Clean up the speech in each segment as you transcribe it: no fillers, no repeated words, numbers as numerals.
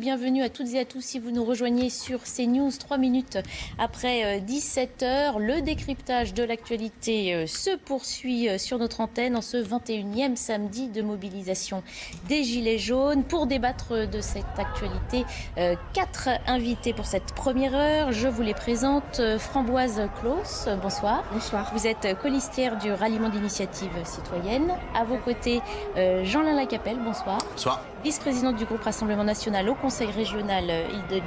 bienvenue à toutes et à tous si vous nous rejoignez sur CNews. 3 minutes après 17h, le décryptage de l'actualité se poursuit sur notre antenne en ce 21e samedi de mobilisation des Gilets jaunes. Pour débattre de cette actualité, 4 invités pour cette première heure. Je vous les présente. Framboise Claus, bonsoir. Bonsoir. Vous êtes colistière du ralliement d'initiative citoyenne. À vos côtés, Jean-Lin Lacapelle, bonsoir. Bonsoir. Vice-présidente du groupe Rassemblement National au Conseil régional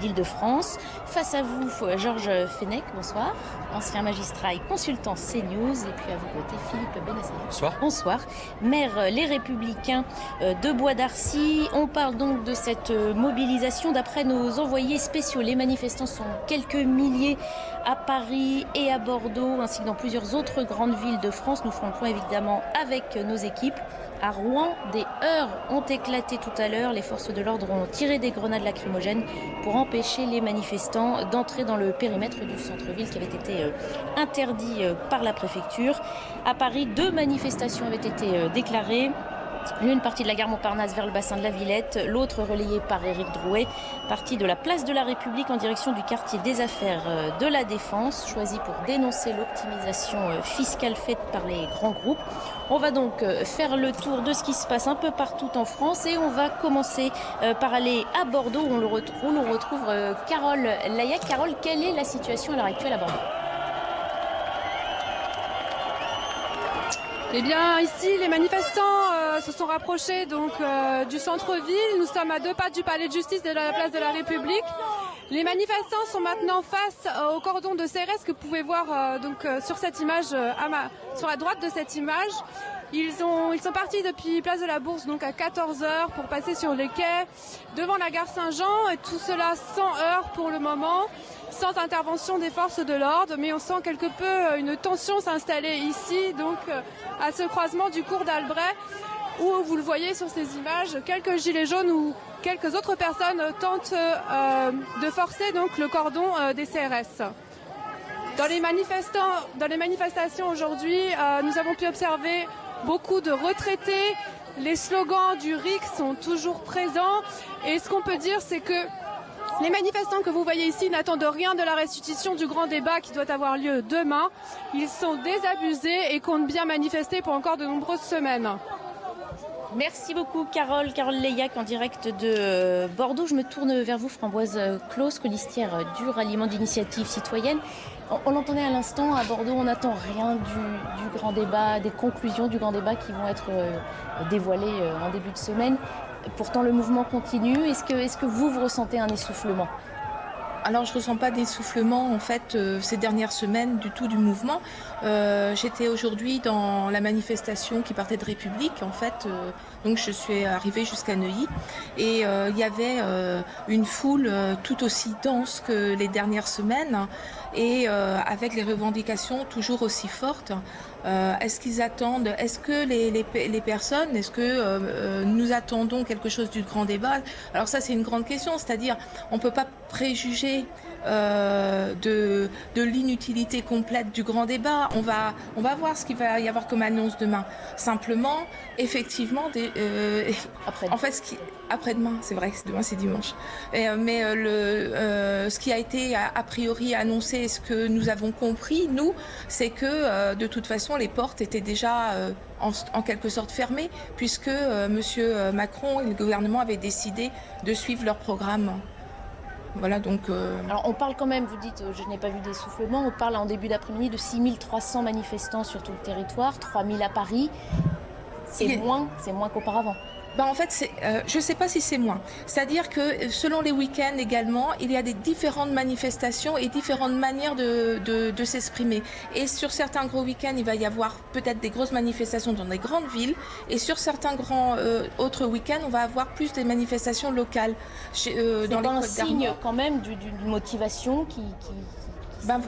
d'Île-de-France. Face à vous, Georges Fenech, bonsoir. Ancien magistrat et consultant CNews. Et puis à vos côtés, Philippe Benassi. Bonsoir. Bonsoir. Maire Les Républicains de Bois d'Arcy. On parle donc de cette mobilisation. D'après nos envoyés spéciaux, les manifestants sont quelques milliers à Paris et à Bordeaux, ainsi que dans plusieurs autres grandes villes de France. Nous ferons le point évidemment avec nos équipes. À Rouen, des heurts ont éclaté tout à l'heure. Les forces de l'ordre ont tiré des grenades lacrymogènes pour empêcher les manifestants d'entrer dans le périmètre du centre-ville qui avait été interdit par la préfecture. À Paris, 2 manifestations avaient été déclarées. L'une partie de la gare Montparnasse vers le bassin de la Villette, l'autre relayée par Éric Drouet, partie de la place de la République en direction du quartier des Affaires de la Défense, choisi pour dénoncer l'optimisation fiscale faite par les grands groupes. On va donc faire le tour de ce qui se passe un peu partout en France et on va commencer par aller à Bordeaux où l'on retrouve Carole Layec. Carole, quelle est la situation à l'heure actuelle à Bordeaux ? Eh bien, ici, les manifestants se sont rapprochés donc du centre-ville. Nous sommes à 2 pas du palais de justice de la place de la République. Les manifestants sont maintenant face au cordon de CRS que vous pouvez voir sur cette image, sur la droite de cette image. Ils sont partis depuis place de la Bourse donc à 14h pour passer sur les quais devant la gare Saint-Jean et tout cela sans heurts pour le moment, sans intervention des forces de l'ordre, mais on sent quelque peu une tension s'installer ici donc à ce croisement du cours d'Albret où vous le voyez sur ces images, quelques gilets jaunes ou quelques autres personnes tentent de forcer donc le cordon des CRS. Dans les manifestations aujourd'hui, nous avons pu observer beaucoup de retraités. Les slogans du RIC sont toujours présents. Et ce qu'on peut dire, c'est que les manifestants que vous voyez ici n'attendent rien de la restitution du grand débat qui doit avoir lieu demain. Ils sont désabusés et comptent bien manifester pour encore de nombreuses semaines. Merci beaucoup Carole Layec en direct de Bordeaux. Je me tourne vers vous Framboise Claus, colistière du ralliement d'initiative citoyenne. On l'entendait à l'instant, à Bordeaux, on n'attend rien du grand débat, des conclusions du grand débat qui vont être dévoilées en début de semaine. Pourtant, le mouvement continue. Est-ce que vous ressentez un essoufflement ? Alors, je ne ressens pas d'essoufflement, en fait, ces dernières semaines du tout du mouvement. J'étais aujourd'hui dans la manifestation qui partait de République, en fait. Donc, je suis arrivée jusqu'à Neuilly. Et il y avait une foule tout aussi dense que les dernières semaines et avec les revendications toujours aussi fortes. Est-ce qu'ils attendent, est-ce que les personnes, est-ce que nous attendons quelque chose du grand débat? Alors ça, c'est une grande question, c'est-à-dire on ne peut pas préjuger de l'inutilité complète du grand débat. On va voir ce qu'il va y avoir comme annonce demain. Simplement, effectivement, après-demain, c'est vrai, demain c'est dimanche. Mais ce qui a été a priori annoncé, ce que nous avons compris, nous, c'est que de toute façon, les portes étaient déjà en quelque sorte fermées, puisque M. Macron et le gouvernement avaient décidé de suivre leur programme. Voilà, donc Alors on parle quand même, vous dites, je n'ai pas vu d'essoufflement, on parle en début d'après-midi de 6300 manifestants sur tout le territoire, 3000 à Paris. C'est moins qu'auparavant. En fait, je ne sais pas si c'est moins. C'est-à-dire que selon les week-ends également, il y a des différentes manifestations et différentes manières de s'exprimer. Et sur certains gros week-ends, il va y avoir peut-être des grosses manifestations dans des grandes villes. Et sur certains grands autres week-ends, on va avoir plus des manifestations locales. C'est un signe quand même d'une motivation qui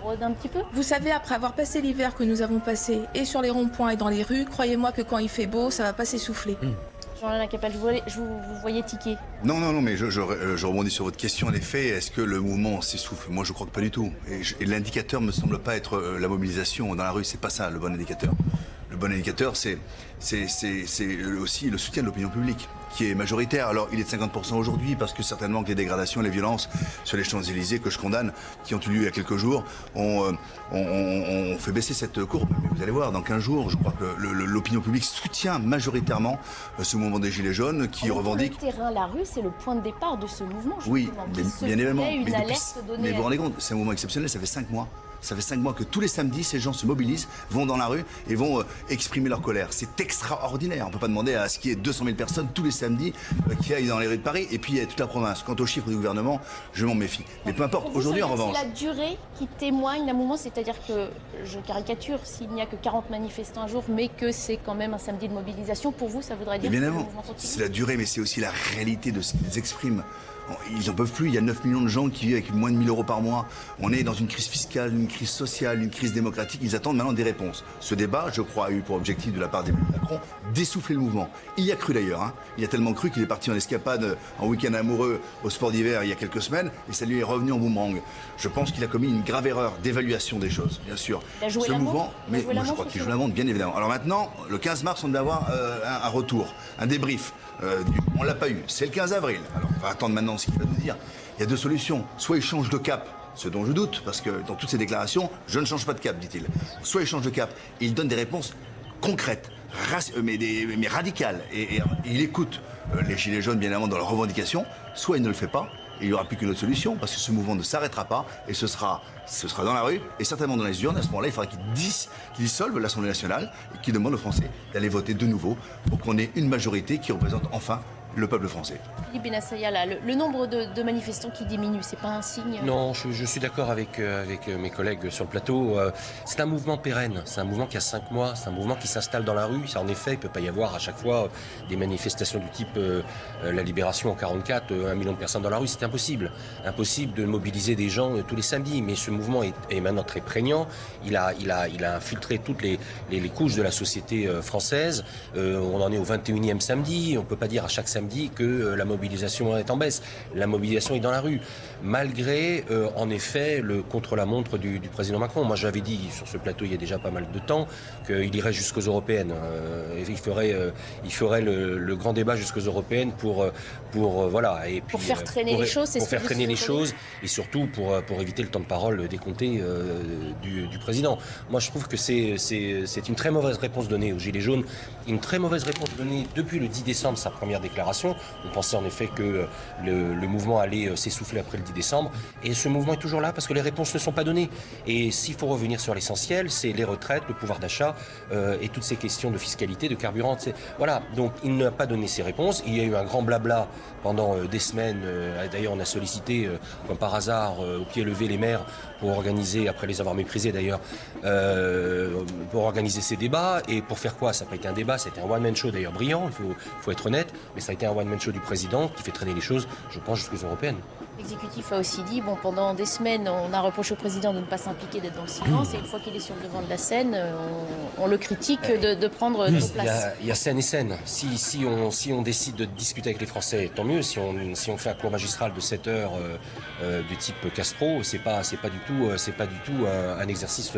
rôde un petit peu. Vous savez, après avoir passé l'hiver que nous avons passé et sur les ronds-points et dans les rues, croyez-moi que quand il fait beau, ça ne va pas s'essouffler. Jean-Lin Lacapelle, vous voyez tiquer. Non, mais je rebondis sur votre question. En effet, est-ce que le mouvement s'essouffle? Moi, je crois que pas du tout. Et l'indicateur me semble pas être la mobilisation dans la rue. C'est pas ça, le bon indicateur. Le bon indicateur, c'est aussi le soutien de l'opinion publique qui est majoritaire. Alors il est de 50% aujourd'hui parce que certainement que les dégradations et les violences sur les Champs-Élysées que je condamne, qui ont eu lieu il y a quelques jours, ont fait baisser cette courbe. Mais vous allez voir, dans 15 jours, je crois que l'opinion publique soutient majoritairement ce mouvement des Gilets jaunes qui revendique... Le terrain, la rue, c'est le point de départ de ce mouvement. Oui, bien évidemment. Mais vous vous rendez compte, c'est un mouvement exceptionnel, ça fait 5 mois. Ça fait 5 mois que tous les samedis, ces gens se mobilisent, vont dans la rue et vont exprimer leur colère. C'est extraordinaire. On ne peut pas demander à ce qu'il y ait 200 000 personnes tous les samedis qui aillent dans les rues de Paris. Et puis il y a toute la province. Quant aux chiffres du gouvernement, je m'en méfie. Mais peu importe. Aujourd'hui, en revanche... C'est la durée qui témoigne d'un mouvement, c'est-à-dire que, je caricature, s'il n'y a que 40 manifestants un jour, mais que c'est quand même un samedi de mobilisation, pour vous, ça voudrait dire que le mouvement continue ? C'est la durée, mais c'est aussi la réalité de ce qu'ils expriment. Ils n'en peuvent plus, il y a 9 millions de gens qui vivent avec moins de 1 000 € par mois. On est dans une crise fiscale, une crise sociale, une crise démocratique. Ils attendent maintenant des réponses. Ce débat, je crois, a eu pour objectif de la part d'Emmanuel Macron d'essouffler le mouvement. Il y a cru d'ailleurs. Il y a tellement cru qu'il est parti en escapade, en week-end amoureux au sport d'hiver il y a quelques semaines et ça lui est revenu en boomerang. Je pense qu'il a commis une grave erreur d'évaluation des choses, bien sûr. Il a joué la montre. Mais moi, je crois qu'il joue la montre, bien évidemment. Alors maintenant, le 15 mars, on devait avoir un retour, un débrief. On l'a pas eu. C'est le 15 avril. Alors on va attendre maintenant ce qu'il va nous dire. Il y a 2 solutions. Soit il change de cap, ce dont je doute, parce que dans toutes ces déclarations, je ne change pas de cap, dit-il. Soit il change de cap et il donne des réponses concrètes, mais radicales. Et il écoute les Gilets jaunes, bien évidemment, dans leurs revendications. Soit il ne le fait pas. Et il n'y aura plus qu'une autre solution, parce que ce mouvement ne s'arrêtera pas, et ce sera dans la rue, et certainement dans les urnes. À ce moment-là, il faudra qu'il dissolve l'Assemblée nationale, et qu'il demande aux Français d'aller voter de nouveau, pour qu'on ait une majorité qui représente enfin le peuple français. Philippe Bennassaya, là, le nombre de manifestants qui diminue, c'est pas un signe? Non, je suis d'accord avec mes collègues sur le plateau. C'est un mouvement pérenne, c'est un mouvement qui a 5 mois, c'est un mouvement qui s'installe dans la rue. En effet, il ne peut pas y avoir à chaque fois des manifestations du type la Libération en 44, 1 million de personnes dans la rue, c'est impossible. Impossible de mobiliser des gens tous les samedis, mais ce mouvement est maintenant très prégnant. Il a infiltré toutes les couches de la société française. On en est au 21e samedi, on ne peut pas dire à chaque samedi que la mobilisation est en baisse. La mobilisation est dans la rue, malgré en effet le contre-la-montre du président Macron. Moi j'avais dit sur ce plateau il y a déjà pas mal de temps qu'il irait jusqu'aux européennes. Il ferait le grand débat jusqu'aux européennes pour voilà. Et puis, pour faire traîner les choses, c'est pour faire traîner les choses et surtout pour éviter le temps de parole décompté du président. Moi je trouve que c'est une très mauvaise réponse donnée aux Gilets jaunes, une très mauvaise réponse donnée depuis le 10 décembre, sa première déclaration. On pensait en effet que le mouvement allait s'essouffler après le 10 décembre. Et ce mouvement est toujours là parce que les réponses ne sont pas données. Et s'il faut revenir sur l'essentiel, c'est les retraites, le pouvoir d'achat et toutes ces questions de fiscalité, de carburant. Voilà, donc il n'a pas donné ses réponses. Il y a eu un grand blabla pendant des semaines. D'ailleurs, on a sollicité, comme par hasard, au pied levé les maires pour organiser, après les avoir méprisés d'ailleurs, pour organiser ces débats. Et pour faire quoi? Ça n'a pas été un débat, c'était un one-man show d'ailleurs brillant, il faut être honnête, mais ça a été un one-man show du président qui fait traîner les choses, je pense, jusqu'aux européennes. L'exécutif a aussi dit, pendant des semaines, on a reproché au président de ne pas s'impliquer, d'être dans le silence, et une fois qu'il est sur le devant de la scène, on le critique de prendre nos places. Il y a scène et scène. Si on décide de discuter avec les Français, tant mieux. Si on fait un cours magistral de 7 heures du type Castro, c'est pas du tout un exercice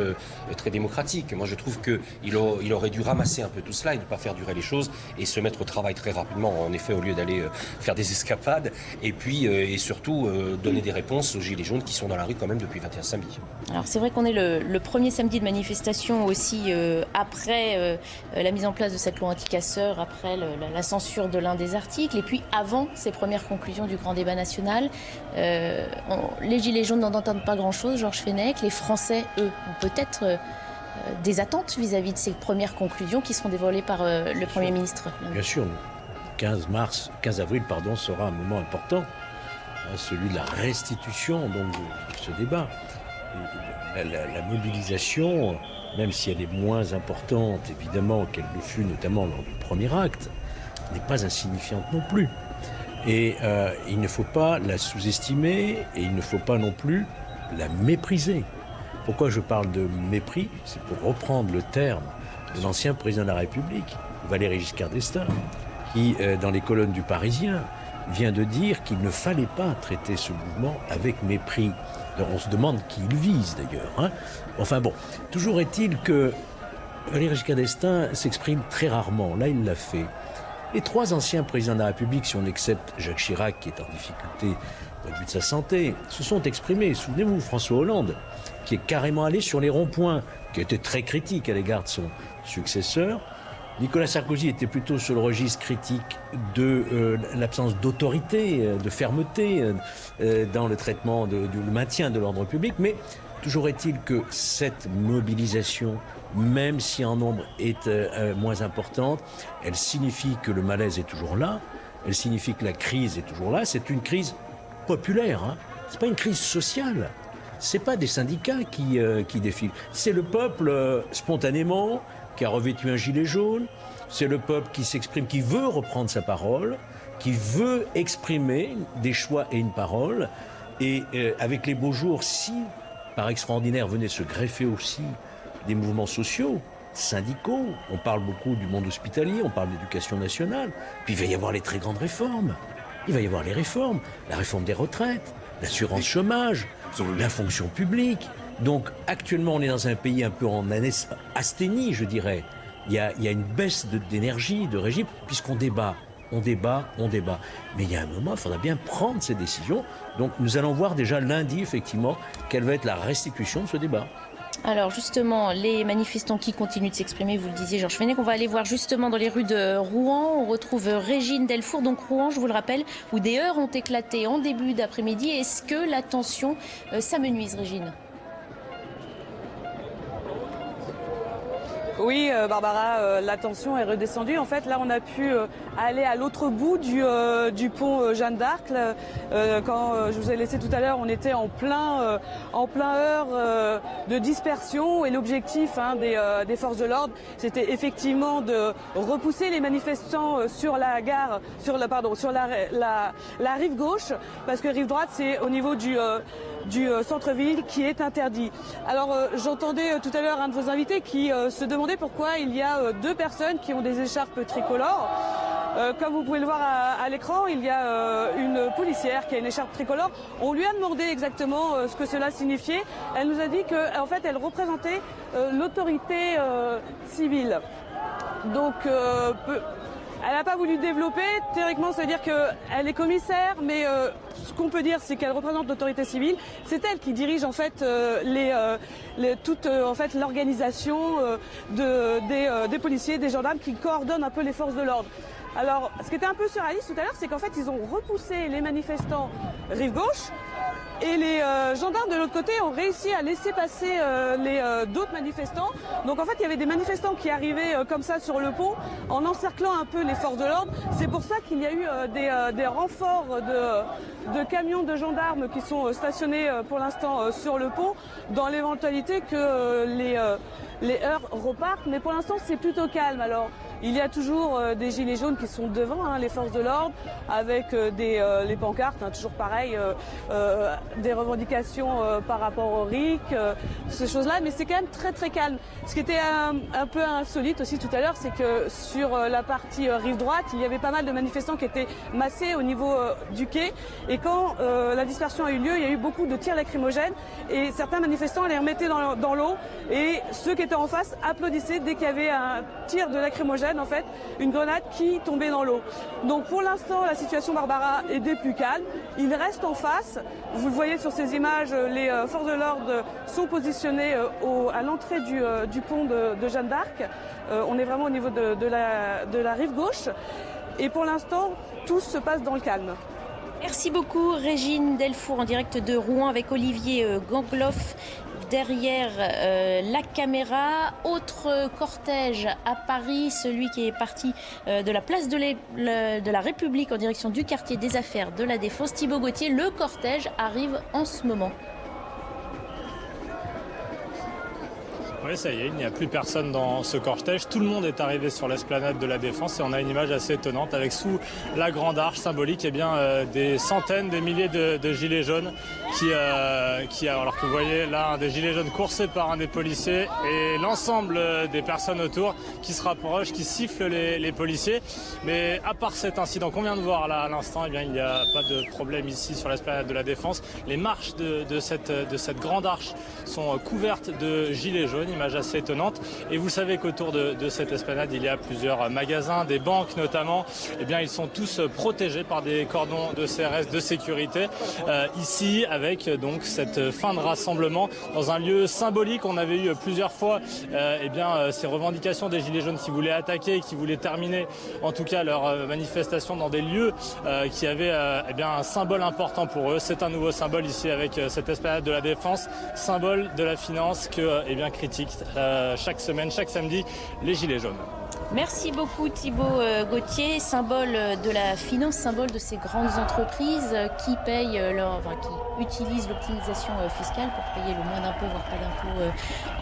très démocratique. Moi, je trouve qu'il aurait dû ramasser un peu tout cela et ne pas faire durer les choses et se mettre au travail très rapidement, en effet, au lieu d'aller faire des escapades. Et puis, et surtout, donner des réponses aux Gilets jaunes qui sont dans la rue quand même depuis 21 samedis. Alors c'est vrai qu'on est le premier samedi de manifestation aussi après la mise en place de cette loi anti-casseurs, après la censure de l'un des articles et puis avant ces premières conclusions du grand débat national. Les Gilets jaunes n'en entendent pas grand-chose, Georges Fenech. Les Français, eux, ont peut-être des attentes vis-à-vis de ces premières conclusions qui seront dévoilées par le Premier ministre. Bien sûr, 15 avril sera un moment important. Celui de la restitution donc, de ce débat. La mobilisation, même si elle est moins importante, évidemment, qu'elle le fut notamment lors du premier acte, n'est pas insignifiante non plus. Et il ne faut pas la sous-estimer et il ne faut pas non plus la mépriser. Pourquoi je parle de mépris? C'est pour reprendre le terme de l'ancien président de la République, Valéry Giscard d'Estaing, qui, dans les colonnes du Parisien, vient de dire qu'il ne fallait pas traiter ce mouvement avec mépris. Alors on se demande qui il vise d'ailleurs. Enfin bon, toujours est-il que Valéry Giscard d'Estaing s'exprime très rarement. Là, il l'a fait. Les 3 anciens présidents de la République, si on accepte Jacques Chirac, qui est en difficulté au point de vue de sa santé, se sont exprimés. Souvenez-vous, François Hollande, qui est carrément allé sur les ronds-points, qui était très critique à l'égard de son successeur. Nicolas Sarkozy était plutôt sur le registre critique de l'absence d'autorité, de fermeté dans le traitement du maintien de l'ordre public. Mais toujours est-il que cette mobilisation, même si en nombre est moins importante, elle signifie que le malaise est toujours là, elle signifie que la crise est toujours là. C'est une crise populaire, hein. C'est pas une crise sociale. C'est pas des syndicats qui défilent. C'est le peuple spontanément qui a revêtu un gilet jaune. C'est le peuple qui s'exprime, qui veut reprendre sa parole, qui veut exprimer des choix et une parole. Et avec les beaux jours, si par extraordinaire venaient se greffer aussi des mouvements sociaux, syndicaux, on parle beaucoup du monde hospitalier, on parle d'éducation nationale, puis il va y avoir les très grandes réformes. Il va y avoir les réformes, la réforme des retraites, l'assurance chômage, la fonction publique. Donc actuellement, on est dans un pays un peu en asthénie, je dirais. Il y a une baisse d'énergie, de régime, puisqu'on débat. On débat. Mais il y a un moment, il faudra bien prendre ces décisions. Donc nous allons voir déjà lundi, effectivement, quelle va être la restitution de ce débat. Alors justement, les manifestants qui continuent de s'exprimer, vous le disiez Georges Fenech, on va aller voir justement dans les rues de Rouen. On retrouve Régine Delfour, donc Rouen, je vous le rappelle, où des heurts ont éclaté en début d'après-midi. Est-ce que la tension s'amenuise, Régine ? Oui, Barbara, la tension est redescendue. En fait, là, on a pu aller à l'autre bout du pont Jeanne d'Arc. Quand je vous ai laissé tout à l'heure, on était en plein heure de dispersion. Et l'objectif des forces de l'ordre, c'était effectivement de repousser les manifestants sur la gare, sur la rive gauche, parce que rive droite, c'est au niveau du centre-ville qui est interdit. Alors j'entendais tout à l'heure un de vos invités qui se demandait pourquoi il y a 2 personnes qui ont des écharpes tricolores. Comme vous pouvez le voir à l'écran, il y a une policière qui a une écharpe tricolore. On lui a demandé exactement ce que cela signifiait. Elle nous a dit qu'en fait elle représentait l'autorité civile. Donc elle n'a pas voulu développer. Théoriquement, ça veut dire qu'elle est commissaire, mais ce qu'on peut dire, c'est qu'elle représente l'autorité civile. C'est elle qui dirige en fait toute l'organisation des policiers, des gendarmes, qui coordonnent un peu les forces de l'ordre. Alors, ce qui était un peu surréaliste tout à l'heure, c'est qu'en fait, ils ont repoussé les manifestants rive gauche. Et les gendarmes de l'autre côté ont réussi à laisser passer d'autres manifestants. Donc en fait, il y avait des manifestants qui arrivaient comme ça sur le pont en encerclant un peu les forces de l'ordre. C'est pour ça qu'il y a eu des renforts de camions de gendarmes qui sont stationnés pour l'instant sur le pont, dans l'éventualité que les heurts repartent. Mais pour l'instant, c'est plutôt calme. Alors, il y a toujours des gilets jaunes qui sont devant les forces de l'ordre, avec les pancartes, toujours pareil, des revendications par rapport au RIC, ces choses-là, mais c'est quand même très très calme. Ce qui était un peu insolite aussi tout à l'heure, c'est que sur la partie rive droite, il y avait pas mal de manifestants qui étaient massés au niveau du quai, et quand la dispersion a eu lieu, il y a eu beaucoup de tirs lacrymogènes, et certains manifestants les remettaient dans l'eau, et ceux qui étaient en face applaudissaient dès qu'il y avait un tir de lacrymogène, en fait, une grenade qui tombait dans l'eau. Donc pour l'instant, la situation, Barbara, est des plus calmes. Il reste en face. Vous le voyez sur ces images, les forces de l'ordre sont positionnées à l'entrée du pont de Jeanne d'Arc. On est vraiment au niveau de la rive gauche. Et pour l'instant, tout se passe dans le calme. Merci beaucoup Régine Delfour en direct de Rouen avec Olivier Gangloff derrière la caméra. Autre cortège à Paris, celui qui est parti de la place de la République en direction du quartier des Affaires de la Défense. Thibaut Gauthier, le cortège arrive en ce moment. Oui, ça y est, il n'y a plus personne dans ce cortège. Tout le monde est arrivé sur l'esplanade de la Défense et on a une image assez étonnante avec sous la grande arche symbolique des centaines, des milliers de gilets jaunes alors que vous voyez là un des gilets jaunes coursé par un des policiers et l'ensemble des personnes autour qui se rapprochent, qui sifflent les policiers. Mais à part cet incident qu'on vient de voir là à l'instant, eh bien, il n'y a pas de problème ici sur l'esplanade de la Défense. Les marches de cette grande arche sont couvertes de gilets jaunes. image assez étonnante. Et vous savez qu'autour de cette esplanade, il y a plusieurs magasins, des banques notamment. Eh bien, ils sont tous protégés par des cordons de CRS de sécurité. Ici, avec donc cette fin de rassemblement dans un lieu symbolique. On avait eu plusieurs fois ces revendications des Gilets jaunes qui voulaient attaquer, qui voulaient terminer en tout cas leur manifestation dans des lieux qui avaient un symbole important pour eux. C'est un nouveau symbole ici avec cette esplanade de la Défense, symbole de la finance que critiquent chaque semaine, chaque samedi, les Gilets jaunes. Merci beaucoup Thibaut Gauthier, symbole de la finance, symbole de ces grandes entreprises qui payent qui utilisent l'optimisation fiscale pour payer le moins d'impôts, voire pas d'impôts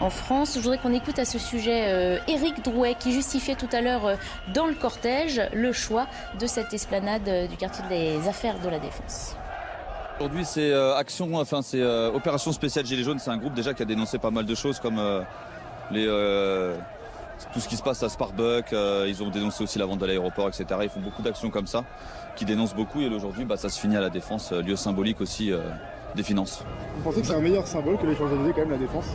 en France. Je voudrais qu'on écoute à ce sujet Éric Drouet qui justifiait tout à l'heure dans le cortège le choix de cette esplanade du quartier des Affaires de la Défense. Aujourd'hui, c'est Opération Spéciale Gilets jaunes. C'est un groupe déjà qui a dénoncé pas mal de choses comme tout ce qui se passe à Sparbuck. Ils ont dénoncé aussi la vente de l'aéroport, etc. Ils font beaucoup d'actions comme ça, qui dénoncent beaucoup. Et aujourd'hui, ça se finit à la Défense, lieu symbolique aussi des finances. Vous pensez que c'est un meilleur symbole que les Champs-Élysées, quand même, la Défense ?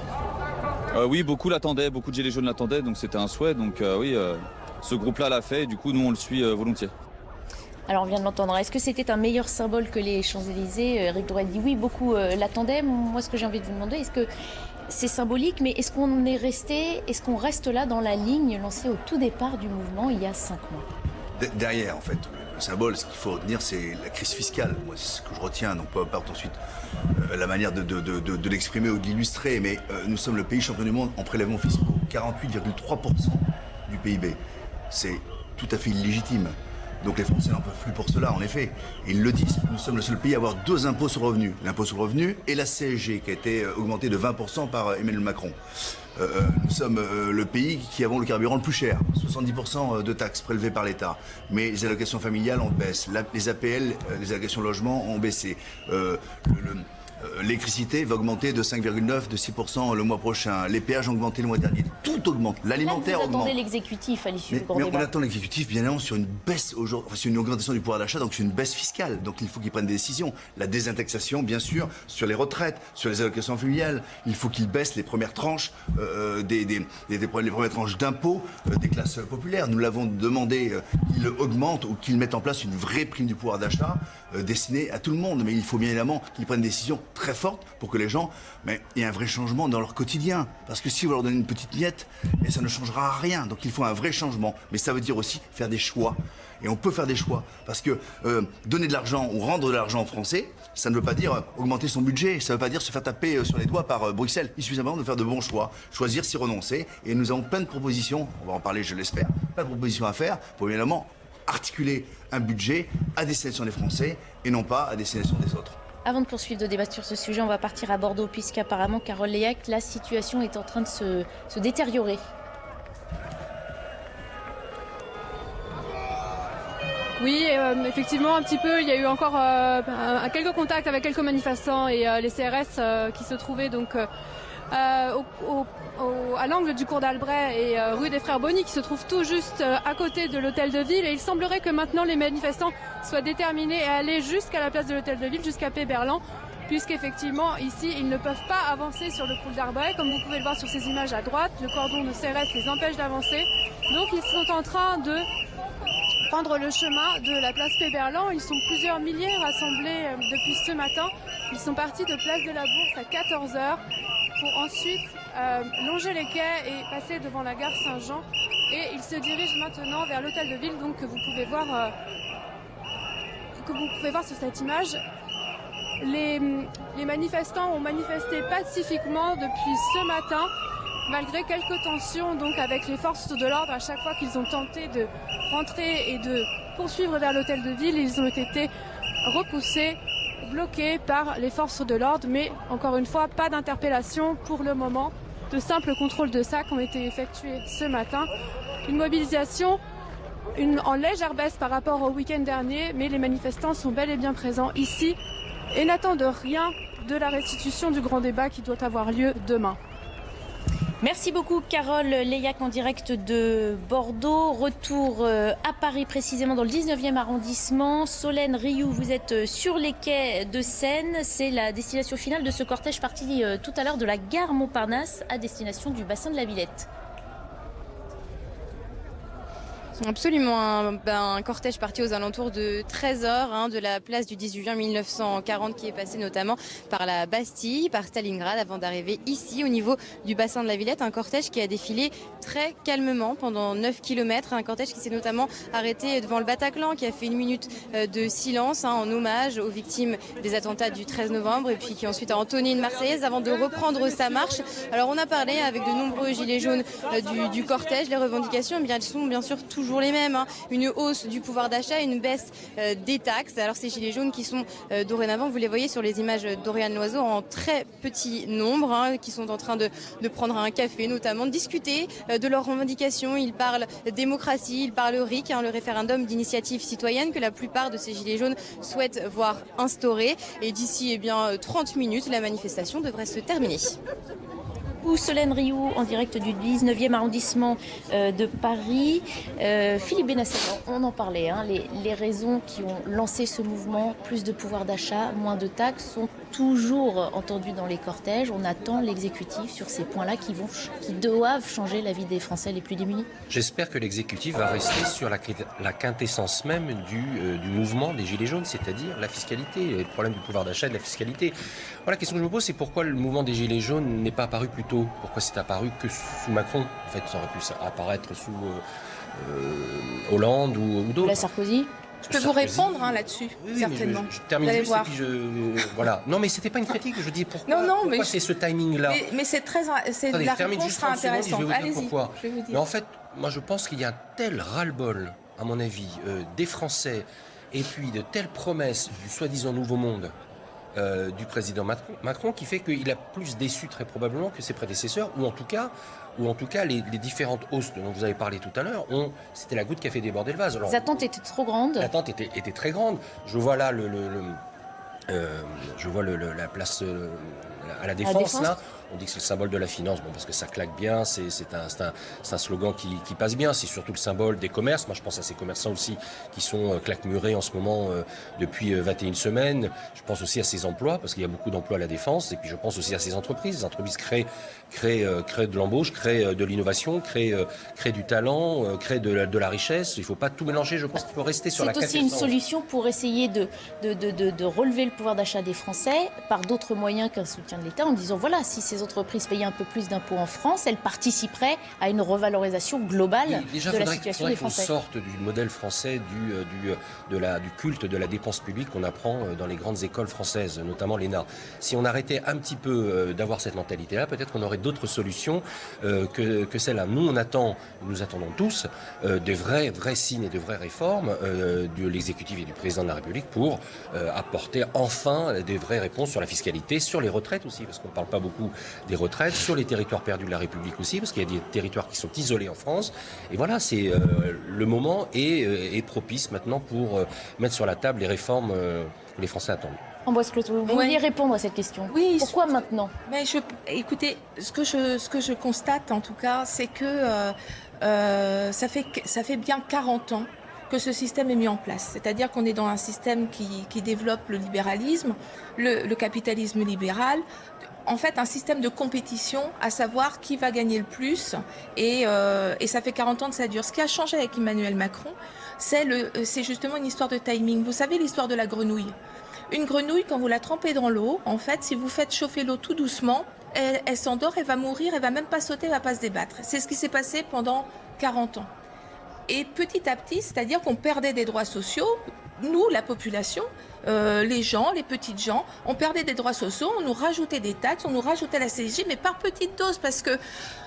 Oui, beaucoup l'attendaient, beaucoup de Gilets jaunes l'attendaient, donc c'était un souhait. Donc ce groupe-là l'a fait, et du coup, nous, on le suit volontiers. Alors on vient de l'entendre. Est-ce que c'était un meilleur symbole que les Champs-Élysées ? Éric Drouet dit oui, beaucoup l'attendaient. Moi, ce que j'ai envie de vous demander, est-ce que c'est symbolique, mais est-ce qu'on reste là dans la ligne lancée au tout départ du mouvement il y a 5 mois ? Derrière, en fait, le symbole, ce qu'il faut retenir, c'est la crise fiscale. Moi, c'est ce que je retiens, donc peu importe ensuite la manière de l'exprimer ou de l'illustrer, mais nous sommes le pays champion du monde en prélèvements fiscaux, 48,3% du PIB. C'est tout à fait illégitime. Donc les Français n'en peuvent plus pour cela, en effet. Et ils le disent, nous sommes le seul pays à avoir 2 impôts sur le revenu. L'impôt sur le revenu et la CSG, qui a été augmentée de 20% par Emmanuel Macron. Nous sommes le pays qui avons le carburant le plus cher, 70% de taxes prélevées par l'État. Mais les allocations familiales, on baisse. Les APL, les allocations logement, ont baissé. L'électricité va augmenter de 5,9, de 6% le mois prochain. Les péages ont augmenté le mois dernier. Tout augmente. L'alimentaire augmente. Vous attendez l'exécutif à l'issue du grand débat. On attend l'exécutif, bien évidemment, sur une baisse aujourd'hui, sur une augmentation du pouvoir d'achat, donc sur une baisse fiscale. Donc il faut qu'il prenne des décisions. La désindexation, bien sûr, sur les retraites, sur les allocations familiales. Il faut qu'il baisse les premières tranches les premières tranches d'impôts des classes populaires. Nous l'avons demandé qu'il augmente ou qu'il mette en place une vraie prime du pouvoir d'achat destinée à tout le monde. Mais il faut bien évidemment qu'il prenne des décisions très forte pour que les gens aient un vrai changement dans leur quotidien. Parce que si vous leur donnez une petite miette, ça ne changera rien. Donc il faut un vrai changement. Mais ça veut dire aussi faire des choix. Et on peut faire des choix. Parce que donner de l'argent ou rendre de l'argent aux Français, ça ne veut pas dire augmenter son budget. Ça ne veut pas dire se faire taper sur les doigts par Bruxelles. Il suffit simplement de faire de bons choix. Choisir, s'y renoncer. Et nous avons plein de propositions. On va en parler, je l'espère. Plein de propositions à faire pour évidemment articuler un budget à destination des Français et non pas à destination des autres. Avant de poursuivre le débat sur ce sujet, on va partir à Bordeaux puisqu'apparemment, Carole Léac, la situation est en train de se détériorer. Oui, effectivement, un petit peu. Il y a eu encore quelques contacts avec quelques manifestants et les CRS qui se trouvaient donc à l'angle du cours d'Albret et rue des Frères Bonny, qui se trouve tout juste à côté de l'hôtel de ville. Et il semblerait que maintenant les manifestants soient déterminés à aller jusqu'à la place de l'hôtel de ville, jusqu'à Péberlan, puisqu'effectivement ici ils ne peuvent pas avancer sur le cours d'Albret. Comme vous pouvez le voir sur ces images à droite, le cordon de CRS les empêche d'avancer. Donc ils sont en train de prendre le chemin de la place Péberlan. Ils sont plusieurs milliers rassemblés depuis ce matin. Ils sont partis de place de la Bourse à 14h pour ensuite longer les quais et passer devant la gare Saint-Jean. Et ils se dirigent maintenant vers l'hôtel de ville, donc que vous pouvez voir sur cette image. Les manifestants ont manifesté pacifiquement depuis ce matin, malgré quelques tensions donc avec les forces de l'ordre. À chaque fois qu'ils ont tenté de rentrer et de poursuivre vers l'hôtel de ville, ils ont été repoussés, bloqués par les forces de l'ordre. Mais encore une fois, pas d'interpellation pour le moment. De simples contrôles de sacs ont été effectués ce matin. Une mobilisation en légère baisse par rapport au week-end dernier, mais les manifestants sont bel et bien présents ici et n'attendent rien de la restitution du grand débat qui doit avoir lieu demain. Merci beaucoup Carole Leillac en direct de Bordeaux. Retour à Paris précisément dans le 19e arrondissement. Solène Rioux, vous êtes sur les quais de Seine. C'est la destination finale de ce cortège parti tout à l'heure de la gare Montparnasse à destination du bassin de la Villette. Absolument, un cortège parti aux alentours de 13h de la place du 18 juin 1940 qui est passé notamment par la Bastille, par Stalingrad avant d'arriver ici au niveau du bassin de la Villette. Un cortège qui a défilé très calmement pendant 9 km, un cortège qui s'est notamment arrêté devant le Bataclan, qui a fait 1 minute de silence en hommage aux victimes des attentats du 13 novembre et puis qui ensuite a entonné une Marseillaise avant de reprendre sa marche. Alors on a parlé avec de nombreux gilets jaunes du cortège, les revendications elles sont bien sûr toujours les mêmes, une hausse du pouvoir d'achat, une baisse des taxes. Alors ces gilets jaunes qui sont dorénavant, vous les voyez sur les images d'Oriane Loiseau, en très petit nombre, qui sont en train de prendre un café notamment, de discuter de leurs revendications. Ils parlent démocratie, ils parlent RIC, le référendum d'initiative citoyenne que la plupart de ces gilets jaunes souhaitent voir instauré. Et d'ici 30 minutes, la manifestation devrait se terminer. Solène Rioux en direct du 19e arrondissement de Paris. Philippe Benasser, on en parlait, les raisons qui ont lancé ce mouvement, plus de pouvoir d'achat, moins de taxes, sont toujours entendues dans les cortèges. On attend l'exécutif sur ces points-là qui doivent changer la vie des Français les plus démunis. J'espère que l'exécutif va rester sur la quintessence même du mouvement des Gilets jaunes, c'est-à-dire la fiscalité, le problème du pouvoir d'achat et de la fiscalité. Voilà, la question que je me pose, c'est pourquoi le mouvement des Gilets jaunes n'est pas apparu plus tôt. Pourquoi c'est apparu que sous Macron? En fait, ça aurait pu apparaître sous Hollande ou d'autres. La Sarkozy. Je peux vous répondre là-dessus, certainement. Je termine juste et puis voilà. Non, mais c'était pas une critique. Je dis pourquoi c'est ce timing-là. Mais c'est la réponse sera intéressante. Allez-y. Mais en fait, moi, je pense qu'il y a un tel ras-le-bol, à mon avis, des Français, et puis de telles promesses du soi-disant nouveau monde. Du président Macron qui fait qu'il a plus déçu très probablement que ses prédécesseurs ou en tout cas les différentes hausses dont vous avez parlé tout à l'heure, c'était la goutte qui a fait déborder le vase. Alors, les attentes étaient trop grandes. L'attente était très grande. Je vois là la place à la Défense. Là. On dit que c'est le symbole de la finance, parce que ça claque bien, c'est un slogan qui passe bien, c'est surtout le symbole des commerces. Moi je pense à ces commerçants aussi qui sont claquemurés en ce moment depuis 21 semaines. Je pense aussi à ces emplois, parce qu'il y a beaucoup d'emplois à la Défense, et puis je pense aussi à ces entreprises. Les entreprises créent de l'embauche, créent de l'innovation, créent du talent, créent de la richesse. Il ne faut pas tout mélanger, je pense qu'il faut rester sur la quintessence. C'est aussi une solution pour essayer de relever le pouvoir d'achat des Français par d'autres moyens qu'un soutien de l'État, en disant voilà, si ces entreprises payaient un peu plus d'impôts en France, elles participeraient à une revalorisation globale de la situation des Français. Qu'on sorte du modèle français du culte de la dépense publique qu'on apprend dans les grandes écoles françaises, notamment l'ENA. Si on arrêtait un petit peu d'avoir cette mentalité-là, peut-être qu'on aurait d'autres solutions que celle-là. Nous attendons tous de vrais signes et de vraies réformes de l'exécutif et du président de la République pour apporter enfin des vraies réponses sur la fiscalité, sur les retraites aussi, parce qu'on ne parle pas beaucoup des retraites, sur les territoires perdus de la République aussi, parce qu'il y a des territoires qui sont isolés en France. Et voilà, c'est le moment est propice maintenant pour mettre sur la table les réformes que les Français attendent. Ambroise Cloteau, vous vouliez répondre à cette question. Oui. Pourquoi maintenant? Écoutez, ce que je constate en tout cas, c'est que ça fait bien 40 ans que ce système est mis en place. C'est-à-dire qu'on est dans un système qui développe le libéralisme, le capitalisme libéral, en fait un système de compétition, à savoir qui va gagner le plus, et ça fait 40 ans que ça dure. Ce qui a changé avec Emmanuel Macron, c'est justement une histoire de timing. Vous savez l'histoire de la grenouille. Une grenouille, quand vous la trempez dans l'eau, en fait, si vous faites chauffer l'eau tout doucement, elle s'endort, elle va mourir, elle va même pas sauter, elle va pas se débattre. C'est ce qui s'est passé pendant 40 ans. Et petit à petit, c'est-à-dire qu'on perdait des droits sociaux, nous, la population, les gens, les petites gens, on perdait des droits sociaux, on nous rajoutait des taxes, on nous rajoutait la CSG, mais par petites doses, parce que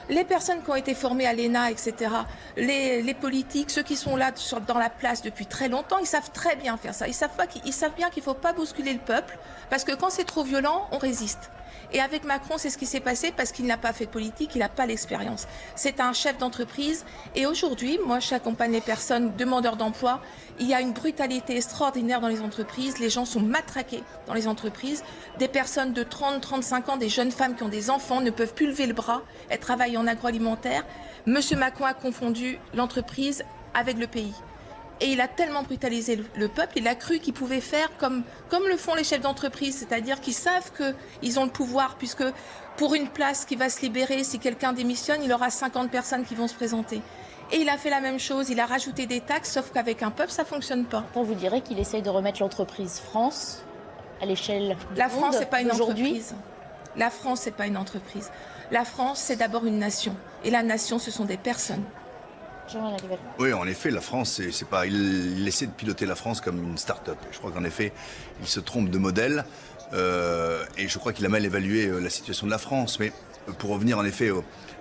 les personnes qui ont été formées à l'ENA, etc., les politiques, ceux qui sont là dans la place depuis très longtemps, ils savent très bien faire ça. Ils savent bien qu'il ne faut pas bousculer le peuple, parce que quand c'est trop violent, on résiste. Et avec Macron, c'est ce qui s'est passé parce qu'il n'a pas fait de politique, il n'a pas l'expérience. C'est un chef d'entreprise. Et aujourd'hui, moi, j'accompagne les personnes demandeurs d'emploi Il y a une brutalité extraordinaire dans les entreprises. Les gens sont matraqués dans les entreprises. Des personnes de 30, 35 ans, des jeunes femmes qui ont des enfants ne peuvent plus lever le bras. Elles travaillent en agroalimentaire. Monsieur Macron a confondu l'entreprise avec le pays. Et il a tellement brutalisé le peuple, il a cru qu'il pouvait faire comme le font les chefs d'entreprise, c'est-à-dire qu'ils savent qu'ils ont le pouvoir, puisque pour une place qui va se libérer, si quelqu'un démissionne, il aura 50 personnes qui vont se présenter. Et il a fait la même chose, il a rajouté des taxes, sauf qu'avec un peuple, ça ne fonctionne pas. Vous direz qu'il essaye de remettre l'entreprise France à l'échelle du La monde France, c'est pas une aujourd'hui. entreprise. La France, c'est pas une entreprise. La France, c'est d'abord une nation. Et la nation, ce sont des personnes. Oui, en effet, la France, c'est pas. Il essaie de piloter la France comme une start-up. Je crois qu'en effet, il se trompe de modèle. Et je crois qu'il a mal évalué la situation de la France. Mais pour revenir en effet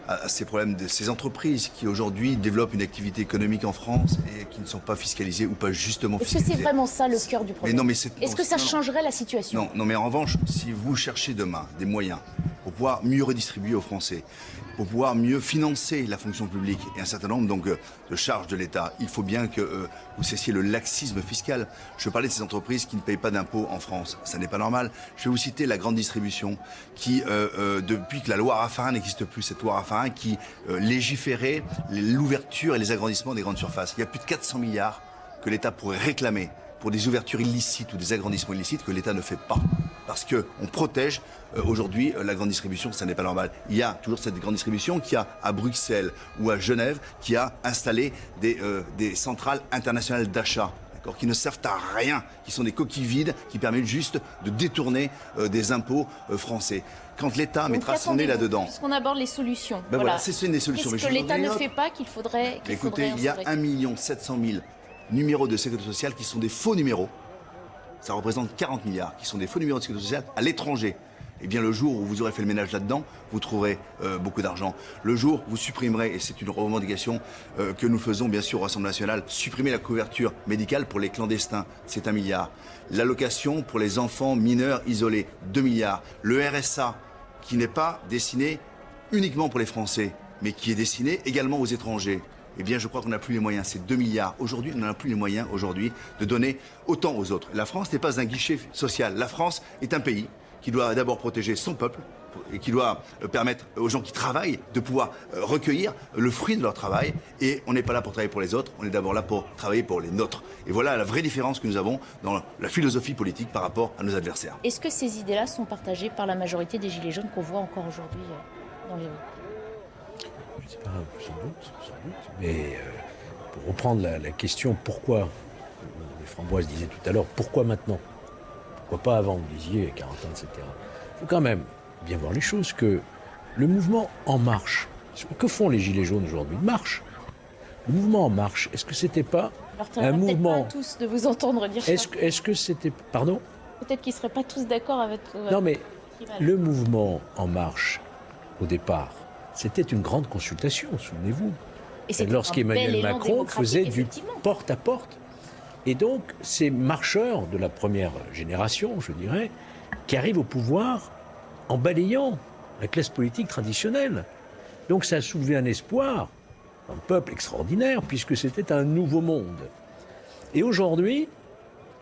à ces problèmes de ces entreprises qui aujourd'hui développent une activité économique en France et qui ne sont pas fiscalisées ou pas justement fiscalisées. Est-ce que c'est vraiment ça le cœur du problème? Est-ce que ça changerait la situation? Non, mais en revanche, si vous cherchez demain des moyens pour pouvoir mieux redistribuer aux Français, pour pouvoir mieux financer la fonction publique et un certain nombre donc de charges de l'État, il faut bien que vous cessiez le laxisme fiscal. Je parlais de ces entreprises qui ne payent pas d'impôts en France. Ça n'est pas normal. Je vais vous citer la grande distribution qui, depuis que la loi Raffarin n'existe plus, cette loi Raffarin qui légiférait l'ouverture et les agrandissements des grandes surfaces. Il y a plus de 400 milliards que l'État pourrait réclamer pour des ouvertures illicites ou des agrandissements illicites que l'État ne fait pas. Parce qu'on protège aujourd'hui la grande distribution, ça n'est pas normal. Il y a toujours cette grande distribution qui a à Bruxelles ou à Genève, qui a installé des centrales internationales d'achat, qui ne servent à rien, qui sont des coquilles vides, qui permettent juste de détourner des impôts français. Quand l'État mettra son nez là-dedans... Puisqu'on aborde les solutions. Ben voilà, c'est une des solutions. Qu'est-ce que l'État ne fait pas qu'il faudrait Écoutez, il y a 1 700 000 numéros de sécurité sociale qui sont des faux numéros. Ça représente 40 milliards qui sont des faux numéros de sécurité sociale à l'étranger. Eh bien, le jour où vous aurez fait le ménage là-dedans, vous trouverez beaucoup d'argent. Le jour où vous supprimerez, et c'est une revendication que nous faisons bien sûr au Rassemblement national, supprimer la couverture médicale pour les clandestins, c'est 1 milliard. L'allocation pour les enfants mineurs isolés, 2 milliards. Le RSA, qui n'est pas destiné uniquement pour les Français, mais qui est destiné également aux étrangers. Eh bien, je crois qu'on n'a plus les moyens. C'est 2 milliards. Aujourd'hui, on n'a plus les moyens aujourd'hui de donner autant aux autres. La France n'est pas un guichet social. La France est un pays qui doit d'abord protéger son peuple et qui doit permettre aux gens qui travaillent de pouvoir recueillir le fruit de leur travail. Et on n'est pas là pour travailler pour les autres, on est d'abord là pour travailler pour les nôtres. Et voilà la vraie différence que nous avons dans la philosophie politique par rapport à nos adversaires. Est-ce que ces idées-là sont partagées par la majorité des Gilets jaunes qu'on voit encore aujourd'hui dans les rues? Je ne sais pas, sans doute. Mais pour reprendre la question, pourquoi, les Framboises disaient tout à l'heure, pourquoi maintenant? Pourquoi pas avant, vous disiez, 40 ans, etc. Il faut quand même bien voir les choses, que le mouvement En Marche, que font les Gilets jaunes aujourd'hui? Ils marchent. Le mouvement En Marche, est-ce que c'était pas un mouvement... Pas tous de vous entendre dire ça. Est-ce que c'était... Pardon? Peut-être qu'ils ne seraient pas tous d'accord avec... Non, mais le mouvement En Marche, au départ, c'était une grande consultation, souvenez-vous. Lorsqu'Emmanuel Macron faisait du porte-à-porte. Et donc, ces marcheurs de la première génération, je dirais, qui arrivent au pouvoir en balayant la classe politique traditionnelle. Donc ça a soulevé un espoir, un peuple extraordinaire, puisque c'était un nouveau monde. Et aujourd'hui,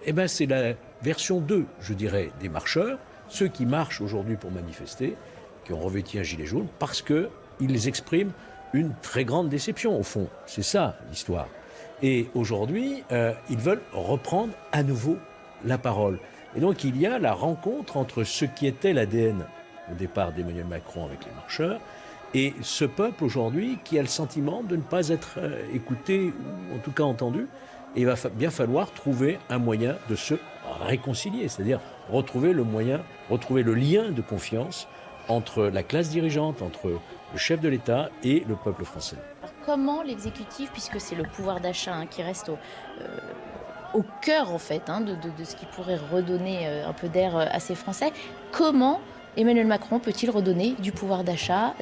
eh ben, c'est la version 2, je dirais, des marcheurs, ceux qui marchent aujourd'hui pour manifester, qui ont revêti un gilet jaune, parce qu'ils expriment une très grande déception, au fond. C'est ça, l'histoire. Et aujourd'hui, ils veulent reprendre à nouveau la parole. Et donc, il y a la rencontre entre ce qui était l'ADN au départ d'Emmanuel Macron avec les marcheurs et ce peuple aujourd'hui qui a le sentiment de ne pas être écouté ou en tout cas entendu. Et il va bien falloir trouver un moyen de se réconcilier, c'est-à-dire retrouver le moyen, retrouver le lien de confiance entre la classe dirigeante, entre le chef de l'État et le peuple français. Alors comment l'exécutif, puisque c'est le pouvoir d'achat qui reste au cœur en fait de ce qui pourrait redonner un peu d'air à ces Français, comment Emmanuel Macron peut-il redonner du pouvoir d'achat,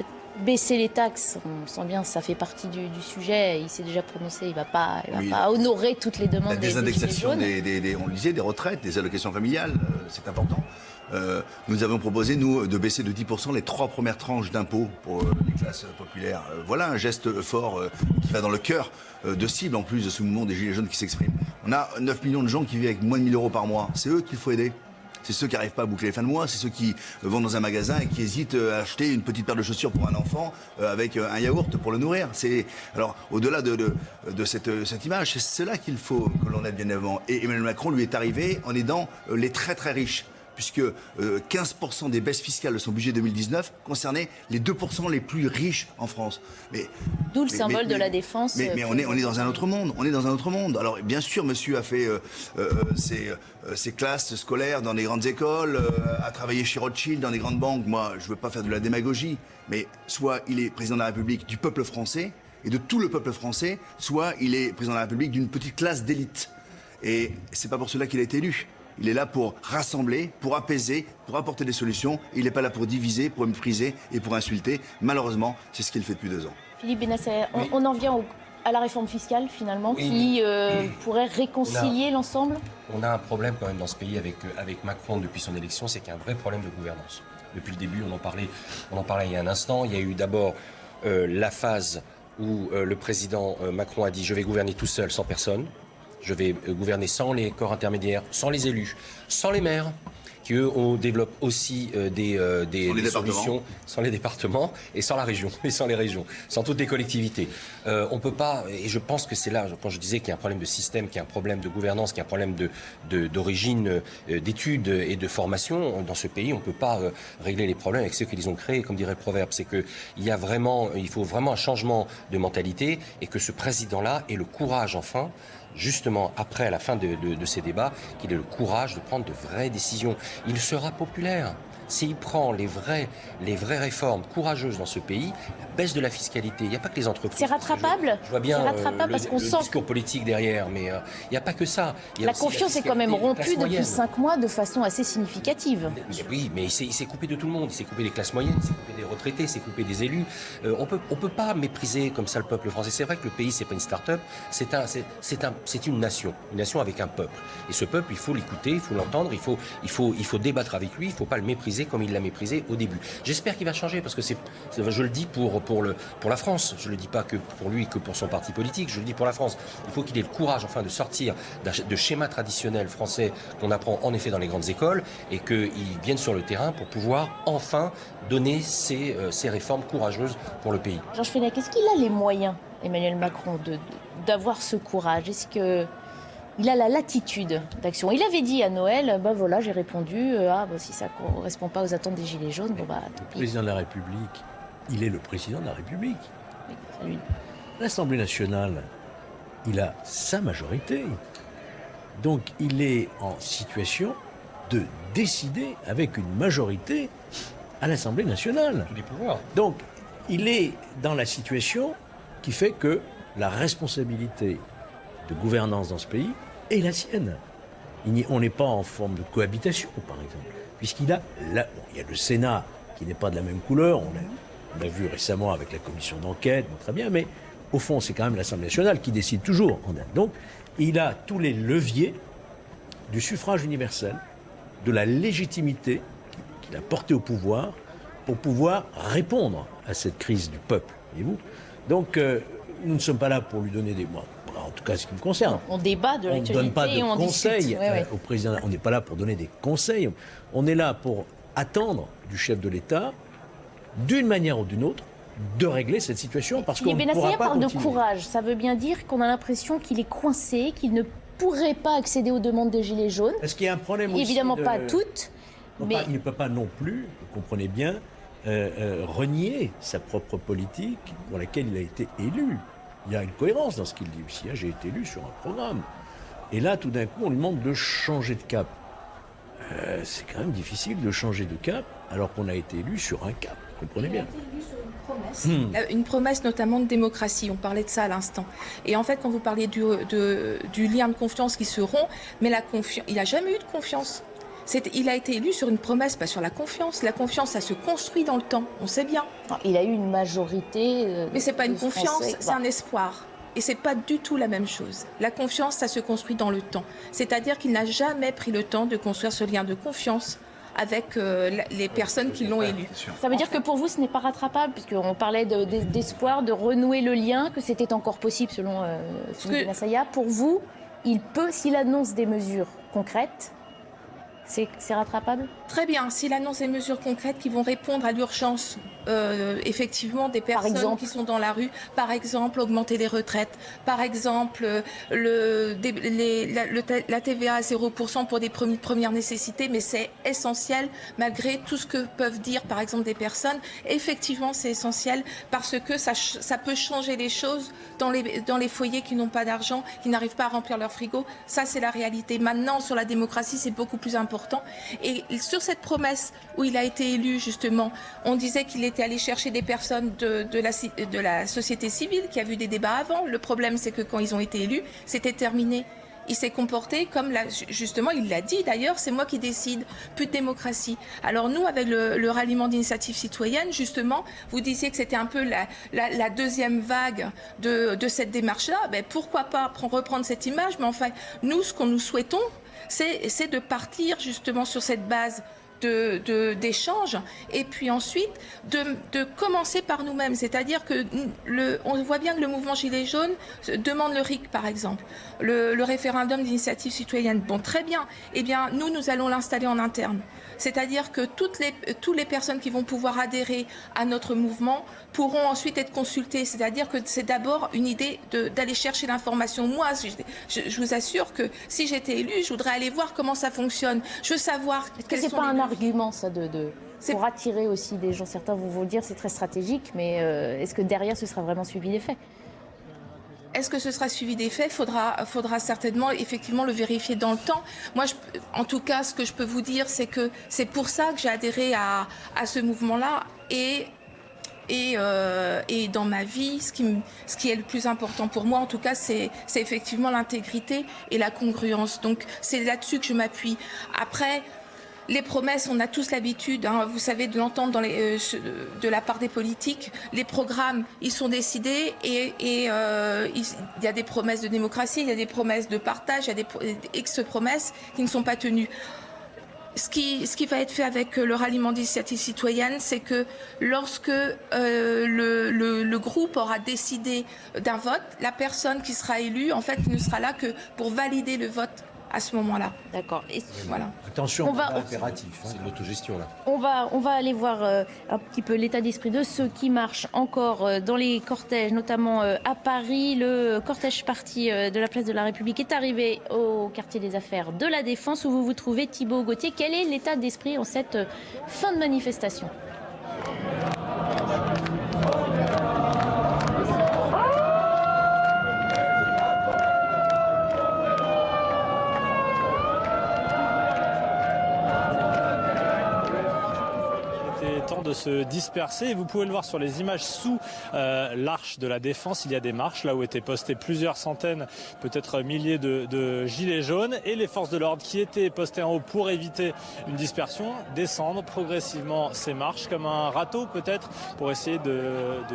baisser les taxes? On sent bien, ça fait partie du sujet, il s'est déjà prononcé, il ne va pas honorer toutes les demandes des Gilets jaunes. On le disait, des retraites, des allocations familiales, c'est important. Nous avons proposé, nous, de baisser de 10% les 3 premières tranches d'impôts pour les classes populaires. Voilà un geste fort qui va dans le cœur de cible, en plus de ce mouvement des Gilets jaunes qui s'exprime. On a 9 millions de gens qui vivent avec moins de 1 000 € par mois. C'est eux qu'il faut aider. C'est ceux qui n'arrivent pas à boucler les fins de mois, c'est ceux qui vont dans un magasin et qui hésitent à acheter une petite paire de chaussures pour un enfant avec un yaourt pour le nourrir. Alors, au-delà de cette image, c'est cela qu'il faut que l'on aide bien avant. Et Emmanuel Macron lui est arrivé en aidant les très très riches, puisque 15% des baisses fiscales de son budget 2019 concernaient les 2% les plus riches en France. D'où le symbole de la défense. Mais on est dans un autre monde. On est dans un autre monde. Alors bien sûr, monsieur a fait ses classes scolaires dans des grandes écoles, a travaillé chez Rothschild, dans des grandes banques. Moi, je ne veux pas faire de la démagogie, mais soit il est président de la République du peuple français et de tout le peuple français, soit il est président de la République d'une petite classe d'élite. Et c'est pas pour cela qu'il a été élu. Il est là pour rassembler, pour apaiser, pour apporter des solutions. Il n'est pas là pour diviser, pour mépriser et pour insulter. Malheureusement, c'est ce qu'il fait depuis 2 ans. Philippe Benasser, on en vient à la réforme fiscale, finalement, qui pourrait réconcilier l'ensemble. On a un problème quand même dans ce pays avec Macron depuis son élection, c'est qu'il y a un vrai problème de gouvernance. Depuis le début, on en parlait il y a un instant. Il y a eu d'abord la phase où le président Macron a dit « je vais gouverner tout seul, sans personne ». Je vais gouverner sans les corps intermédiaires, sans les élus, sans les maires, qui eux développent aussi des solutions, sans les départements et sans la région, et sans les régions, sans toutes les collectivités. On peut pas, et je pense que c'est là, quand je disais qu'il y a un problème de système, qu'il y a un problème de gouvernance, qu'il y a un problème d'origine, d'études et de formation dans ce pays, on ne peut pas régler les problèmes avec ceux qui les ont créés, comme dirait le proverbe. C'est il faut vraiment un changement de mentalité et que ce président-là ait le courage enfin, justement après à la fin de ces débats, qu'il ait le courage de prendre de vraies décisions. Il sera populaire. S'il prend les vraies réformes courageuses dans ce pays, la baisse de la fiscalité, il n'y a pas que les entreprises. C'est rattrapable. Je vois bien parce qu'on sent le discours politique derrière, mais il n'y a pas que ça. La confiance est quand même rompue depuis 5 mois de façon assez significative. Oui, mais il s'est coupé de tout le monde. Il s'est coupé des classes moyennes, il s'est coupé des retraités, il s'est coupé des élus. On peut pas mépriser comme ça le peuple français. C'est vrai que le pays, c'est pas une start-up, c'est une nation avec un peuple. Et ce peuple, il faut l'écouter, il faut l'entendre, il faut débattre avec lui, il ne faut pas le mépriser comme il l'a méprisé au début. J'espère qu'il va changer parce que je le dis pour la France. Je ne le dis pas que pour lui, que pour son parti politique. Je le dis pour la France. Il faut qu'il ait le courage enfin de sortir de schémas traditionnels français qu'on apprend en effet dans les grandes écoles et qu'il vienne sur le terrain pour pouvoir enfin donner ces réformes courageuses pour le pays. Georges Fenech, est-ce qu'il a les moyens, Emmanuel Macron, d'avoir ce courage? Est-ce qu'il a la latitude d'action? Il avait dit à Noël, voilà, j'ai répondu, si ça ne correspond pas aux attentes des Gilets jaunes, le président de la République, il est le président de la République. Oui, L'Assemblée nationale, il a sa majorité. Donc il est en situation de décider avec une majorité à l'Assemblée nationale. Tous les pouvoirs. Donc il est dans la situation qui fait que la responsabilité de gouvernance dans ce pays est la sienne. On n'est pas en forme de cohabitation, par exemple, puisqu'il y a le Sénat qui n'est pas de la même couleur, on l'a vu récemment avec la commission d'enquête, très bien, mais au fond, c'est quand même l'Assemblée nationale qui décide toujours. Donc, il a tous les leviers du suffrage universel, de la légitimité qu'il a portée au pouvoir pour pouvoir répondre à cette crise du peuple, voyez-vous. Donc, nous ne sommes pas là pour lui donner des mots. En tout cas, ce qui me concerne. On débat de l'actualité. On ne donne pas de conseils au président. On n'est pas là pour donner des conseils. On est là pour attendre du chef de l'État, d'une manière ou d'une autre, de régler cette situation. Parce qu'on ne pourra pas parle continuer. De courage. Ça veut bien dire qu'on a l'impression qu'il est coincé, qu'il ne pourrait pas accéder aux demandes des Gilets jaunes. Est-ce qu'il y a un problème aussi Évidemment pas toutes. Mais il ne peut pas non plus, vous comprenez bien, renier sa propre politique pour laquelle il a été élu. Il y a une cohérence dans ce qu'il dit aussi. J'ai été élu sur un programme. Et là, tout d'un coup, on lui demande de changer de cap. C'est quand même difficile de changer de cap alors qu'on a été élu sur un cap. Vous comprenez bien. Une promesse notamment de démocratie, on parlait de ça à l'instant. Et en fait, quand vous parliez du lien de confiance qui se rompt, mais il n'a jamais eu de confiance. Il a été élu sur une promesse, pas sur la confiance. La confiance, ça se construit dans le temps, on sait bien. Il a eu une majorité. Mais c'est pas une confiance, c'est un espoir. Et c'est pas du tout la même chose. La confiance, ça se construit dans le temps. C'est-à-dire qu'il n'a jamais pris le temps de construire ce lien de confiance avec les personnes qui l'ont élu. Ça veut dire que pour vous, ce n'est pas rattrapable, puisqu'on parlait d'espoir, de renouer le lien, que c'était encore possible selon Philippe Bennassaya. Pour vous, il peut, s'il annonce des mesures concrètes, c'est rattrapable? Très bien, s'il annonce des mesures concrètes qui vont répondre à l'urgence, effectivement, des personnes qui sont dans la rue, par exemple, augmenter les retraites, par exemple, la TVA à 0% pour des premières nécessités, mais c'est essentiel, malgré tout ce que peuvent dire, par exemple, des personnes. Effectivement, c'est essentiel parce que ça peut changer les choses dans les foyers qui n'ont pas d'argent, qui n'arrivent pas à remplir leur frigo. Ça, c'est la réalité. Maintenant, sur la démocratie, c'est beaucoup plus important. Et sur cette promesse où il a été élu, justement, on disait qu'il était allé chercher des personnes de la société civile qui a vu des débats avant. Le problème, c'est que quand ils ont été élus, c'était terminé. Il s'est comporté comme, justement, il l'a dit d'ailleurs, c'est moi qui décide, plus de démocratie. Alors nous, avec le ralliement d'initiative citoyenne, justement, vous disiez que c'était un peu la deuxième vague de cette démarche-là. Ben, pourquoi pas reprendre cette image? Mais enfin, nous, ce qu'on nous souhaitons, c'est de partir justement sur cette base d'échanges et puis ensuite de commencer par nous-mêmes. C'est-à-dire que on voit bien que le mouvement Gilets jaunes demande le RIC, par exemple, le référendum d'initiative citoyenne. Bon, très bien. Eh bien, nous allons l'installer en interne. C'est-à-dire que toutes les personnes qui vont pouvoir adhérer à notre mouvement pourront ensuite être consultées. C'est-à-dire que c'est d'abord une idée d'aller chercher l'information. Moi, je vous assure que si j'étais élue, je voudrais aller voir comment ça fonctionne. Je veux savoir quels sont les argument, ça, pour attirer aussi des gens. Certains vont vous dire c'est très stratégique, mais est-ce que derrière ce sera vraiment suivi des faits? Est-ce que ce sera suivi des faits? Faudra certainement effectivement le vérifier dans le temps. Moi, en tout cas, ce que je peux vous dire, c'est que c'est pour ça que j'ai adhéré à ce mouvement-là et dans ma vie, ce qui est le plus important pour moi, en tout cas, c'est effectivement l'intégrité et la congruence. Donc, c'est là-dessus que je m'appuie. Après, les promesses, on a tous l'habitude, vous savez, de l'entendre de la part des politiques. Les programmes, ils sont décidés et il y a des promesses de démocratie, il y a des promesses de partage, il y a des ex-promesses qui ne sont pas tenues. Ce qui va être fait avec le ralliement d'initiative citoyenne, c'est que lorsque le groupe aura décidé d'un vote, la personne qui sera élue, en fait, ne sera là que pour valider le vote à ce moment-là. D'accord. Voilà. Attention, impératif. C'est de l'autogestion, là. On va aller voir un petit peu l'état d'esprit de ceux qui marchent encore dans les cortèges, notamment à Paris. Le cortège parti de la place de la République est arrivé au quartier des Affaires de la Défense, où vous vous trouvez, Thibaut Gauthier. Quel est l'état d'esprit en cette fin de manifestation ? De se disperser et vous pouvez le voir sur les images sous l'arche de la Défense. Il y a des marches là où étaient postés plusieurs centaines, peut-être milliers de gilets jaunes, et les forces de l'ordre qui étaient postées en haut pour éviter une dispersion descendent progressivement ces marches comme un râteau, peut-être, pour essayer de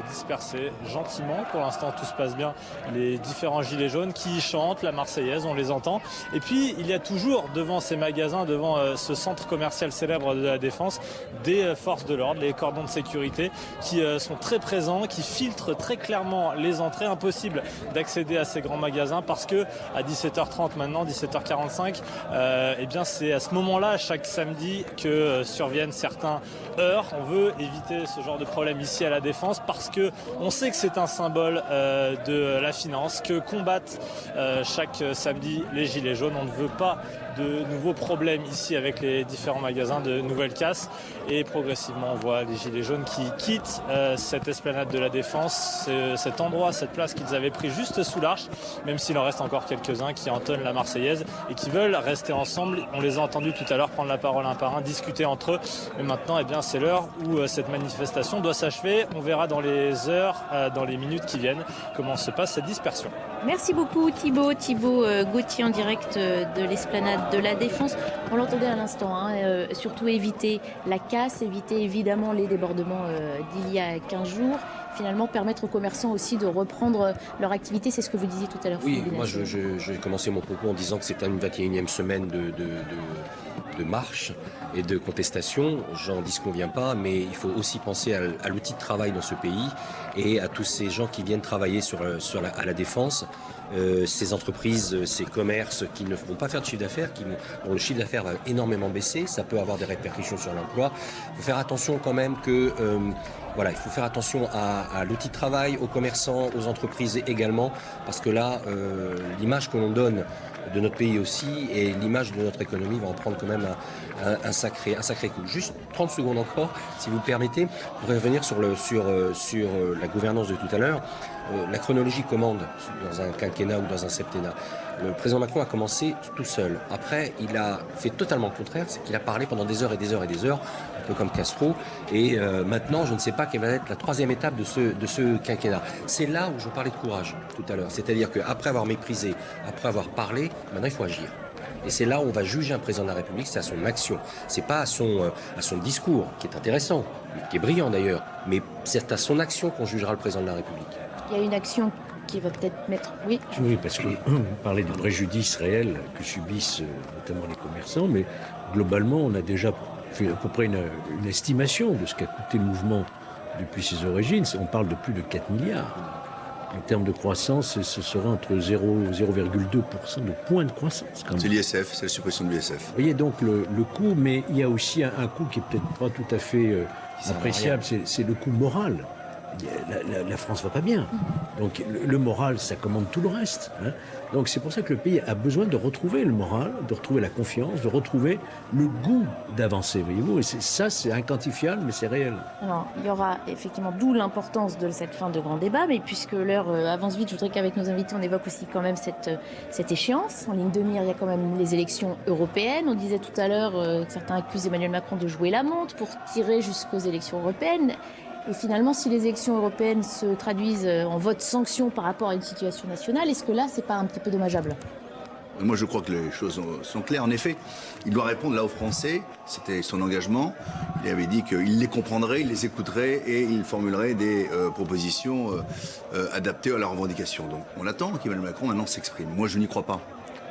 disperser gentiment. Pour l'instant, tout se passe bien. Les différents gilets jaunes qui chantent la Marseillaise, on les entend. Et puis il y a toujours devant ces magasins, devant ce centre commercial célèbre de la Défense, des forces de l'ordre, les cordons de sécurité qui sont très présents, qui filtrent très clairement les entrées. Impossible d'accéder à ces grands magasins parce que à 17h30 maintenant, 17h45, eh bien c'est à ce moment-là, chaque samedi, que surviennent certains heurts. On veut éviter ce genre de problème ici à la Défense parce que on sait que c'est un symbole de la finance que combattent chaque samedi les gilets jaunes. On ne veut pas de nouveaux problèmes ici avec les différents magasins, de nouvelles casses, et progressivement on voit les gilets jaunes qui quittent cette esplanade de la Défense, cet endroit, cette place qu'ils avaient pris juste sous l'arche, même s'il en reste encore quelques-uns qui entonnent la Marseillaise et qui veulent rester ensemble. On les a entendus tout à l'heure prendre la parole un par un, discuter entre eux, mais maintenant eh bien, c'est l'heure où cette manifestation doit s'achever. On verra dans les heures, dans les minutes qui viennent, comment se passe cette dispersion. Merci beaucoup Thibaut Gauthier en direct de l'esplanade de la Défense. On l'entendait à l'instant, surtout éviter la casse, éviter évidemment les débordements d'il y a 15 jours. Finalement, permettre aux commerçants aussi de reprendre leur activité, c'est ce que vous disiez tout à l'heure. Oui, moi j'ai commencé mon propos en disant que c'était une 21e semaine de marche et de contestation, j'en disconviens pas, mais il faut aussi penser à l'outil de travail dans ce pays et à tous ces gens qui viennent travailler à la défense, ces entreprises, ces commerces qui ne vont pas faire de chiffre d'affaires, dont le chiffre d'affaires va énormément baisser, ça peut avoir des répercussions sur l'emploi. Il faut faire attention quand même que... Voilà, il faut faire attention à l'outil de travail, aux commerçants, aux entreprises également, parce que là, l'image que l'on donne de notre pays aussi et l'image de notre économie va en prendre quand même un sacré coup. Juste 30 secondes encore, si vous le permettez, pour revenir sur la gouvernance de tout à l'heure. La chronologie commande dans un quinquennat ou dans un septennat. Le président Macron a commencé tout seul. Après, il a fait totalement le contraire, c'est qu'il a parlé pendant des heures et des heures et des heures, un peu comme Castro. Et maintenant, je ne sais pas quelle va être la troisième étape de ce quinquennat. C'est là où je parlais de courage tout à l'heure. C'est-à-dire qu'après avoir méprisé, après avoir parlé, maintenant il faut agir. Et c'est là où on va juger un président de la République, c'est à son action. C'est pas à son discours, qui est intéressant, qui est brillant d'ailleurs, mais c'est à son action qu'on jugera le président de la République. Il y a une action qui va peut-être mettre... Oui, parce que vous parlez du préjudice réel que subissent notamment les commerçants, mais globalement, on a déjà fait à peu près une estimation de ce qu'a coûté le mouvement depuis ses origines. On parle de plus de 4 milliards. En termes de croissance, ce sera entre 0,2% de point de croissance. C'est l'ISF, c'est la suppression de l'ISF. Vous voyez donc le coût, mais il y a aussi un coût qui est peut-être pas tout à fait appréciable, c'est le coût moral. La France va pas bien. Donc le moral, ça commande tout le reste. Hein. Donc c'est pour ça que le pays a besoin de retrouver le moral, de retrouver la confiance, de retrouver le goût d'avancer, voyez-vous. Et c'est inquantifiable, mais c'est réel. Alors, il y aura effectivement, d'où l'importance de cette fin de grand débat, mais puisque l'heure avance vite, je voudrais qu'avec nos invités, on évoque aussi quand même cette échéance. En ligne de mire, il y a quand même les élections européennes. On disait tout à l'heure que certains accusent Emmanuel Macron de jouer la montre pour tirer jusqu'aux élections européennes. Et finalement, si les élections européennes se traduisent en vote sanction par rapport à une situation nationale, est-ce que là, c'est pas un petit peu dommageable ? Moi, je crois que les choses sont claires. En effet, il doit répondre là aux Français. C'était son engagement. Il avait dit qu'il les comprendrait, il les écouterait et il formulerait des propositions adaptées à leurs revendications. Donc, on attend qu'Emmanuel Macron maintenant s'exprime. Moi, je n'y crois pas.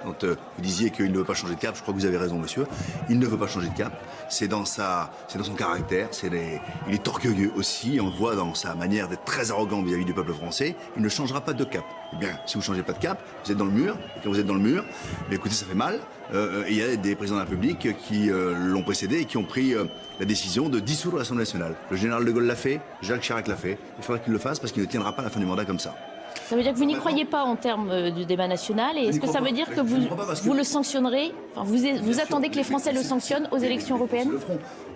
Quand vous disiez qu'il ne veut pas changer de cap, je crois que vous avez raison, monsieur. Il ne veut pas changer de cap. C'est dans son caractère. Il est orgueilleux aussi. On le voit dans sa manière d'être très arrogant vis-à-vis du peuple français. Il ne changera pas de cap. Eh bien, si vous ne changez pas de cap, vous êtes dans le mur. Et quand vous êtes dans le mur, mais écoutez, ça fait mal. Il y a des présidents de la République qui l'ont précédé et qui ont pris la décision de dissoudre l'Assemblée nationale. Le général de Gaulle l'a fait, Jacques Chirac l'a fait. Il faudra qu'il le fasse parce qu'il ne tiendra pas la fin du mandat comme ça. Ça veut dire que vous n'y croyez pas en termes du débat national, et est-ce que ça veut dire que vous le sanctionnerez, enfin, vous attendez que les Français le sanctionnent aux élections européennes ?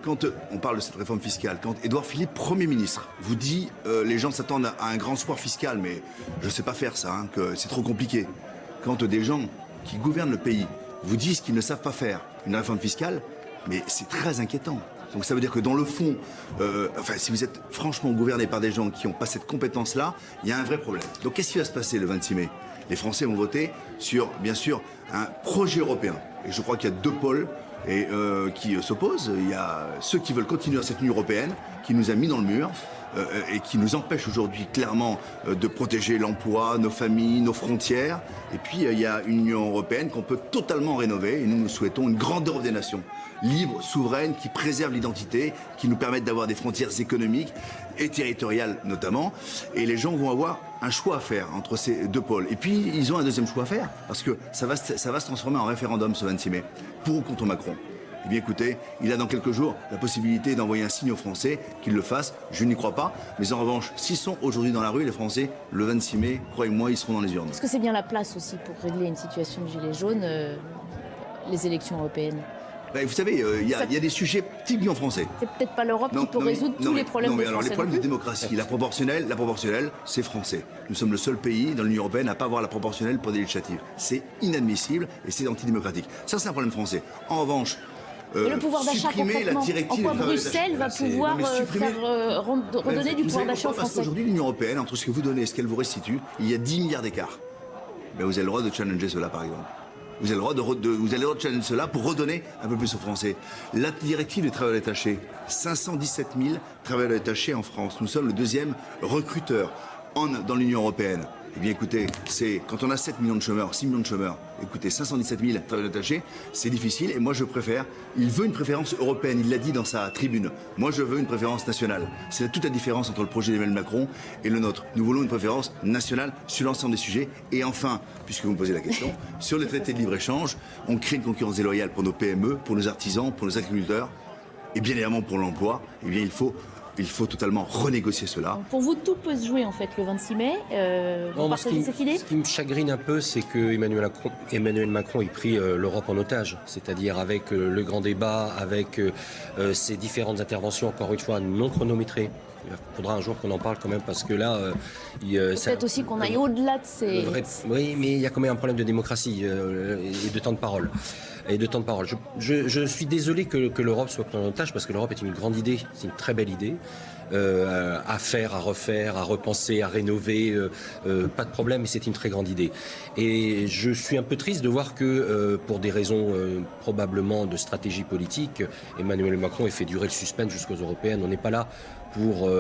Quand on parle de cette réforme fiscale, quand Édouard Philippe, Premier ministre, vous dit les gens s'attendent à un grand sport fiscal, mais je ne sais pas faire ça, que c'est trop compliqué. Quand des gens qui gouvernent le pays vous disent qu'ils ne savent pas faire une réforme fiscale, mais c'est très inquiétant. Donc ça veut dire que dans le fond, si vous êtes franchement gouverné par des gens qui n'ont pas cette compétence-là, il y a un vrai problème. Donc qu'est-ce qui va se passer le 26 mai ? Les Français vont voter sur, bien sûr, un projet européen. Et je crois qu'il y a deux pôles qui s'opposent. Il y a ceux qui veulent continuer dans cette Union européenne, qui nous a mis dans le mur, et qui nous empêche aujourd'hui clairement de protéger l'emploi, nos familles, nos frontières. Et puis il y a une Union européenne qu'on peut totalement rénover, et nous souhaitons une grande Europe des nations, libre, souveraine, qui préserve l'identité, qui nous permette d'avoir des frontières économiques et territoriales notamment. Et les gens vont avoir un choix à faire entre ces deux pôles. Et puis ils ont un deuxième choix à faire, parce que ça va se transformer en référendum ce 26 mai, pour ou contre Macron. Eh bien écoutez, il a dans quelques jours la possibilité d'envoyer un signe aux Français qu'ils le fassent. Je n'y crois pas. Mais en revanche, s'ils sont aujourd'hui dans la rue, les Français, le 26 mai, croyez-moi, ils seront dans les urnes. Est-ce que c'est bien la place aussi pour régler une situation de gilet jaune, les élections européennes ? Vous savez, il y a des sujets typiquement français. C'est peut-être pas l'Europe qui peut résoudre tous les problèmes des Français. Les problèmes de démocratie, la proportionnelle, c'est français. Nous sommes le seul pays dans l'Union européenne à pas avoir la proportionnelle pour des législatives. C'est inadmissible et c'est antidémocratique. Ça, c'est un problème français. En revanche, mais le pouvoir d'achat concrètement, en quoi Bruxelles va pouvoir redonner du pouvoir d'achat aux Français ? Parce qu'aujourd'hui, l'Union européenne, entre ce que vous donnez et ce qu'elle vous restitue, il y a 10 milliards d'écart. Vous avez le droit de challenger cela, par exemple. Vous avez le droit de challenger cela pour redonner un peu plus aux Français. La directive des travailleurs détachés, 517 000 travailleurs détachés en France. Nous sommes le deuxième recruteur dans l'Union européenne. Eh bien écoutez, c'est quand on a 7 millions de chômeurs, 6 millions de chômeurs, écoutez, 517 000 travailleurs détachés, c'est difficile et moi je préfère, il veut une préférence européenne, il l'a dit dans sa tribune. Moi je veux une préférence nationale. C'est toute la différence entre le projet d'Emmanuel Macron et le nôtre. Nous voulons une préférence nationale sur l'ensemble des sujets. Et enfin, puisque vous me posez la question, sur les traités de libre-échange, on crée une concurrence déloyale pour nos PME, pour nos artisans, pour nos agriculteurs et bien évidemment pour l'emploi. Eh bien il faut totalement renégocier cela. Pour vous, tout peut se jouer en fait le 26 mai. Vous partagez cette idée ? Ce qui me chagrine un peu, c'est que Emmanuel Macron ait pris l'Europe en otage. C'est-à-dire avec le grand débat, avec ses différentes interventions, encore une fois, non chronométrées. Il faudra un jour qu'on en parle quand même parce que là... Peut-être aussi qu'on aille au-delà de ces... Oui, mais il y a quand même un problème de démocratie et de temps de parole. Je suis désolé que l'Europe soit prise en otage parce que l'Europe est une grande idée, c'est une très belle idée. À faire, à refaire, à repenser, à rénover, pas de problème, mais c'est une très grande idée. Et je suis un peu triste de voir que, pour des raisons probablement de stratégie politique, Emmanuel Macron ait fait durer le suspense jusqu'aux européennes. On n'est pas là pour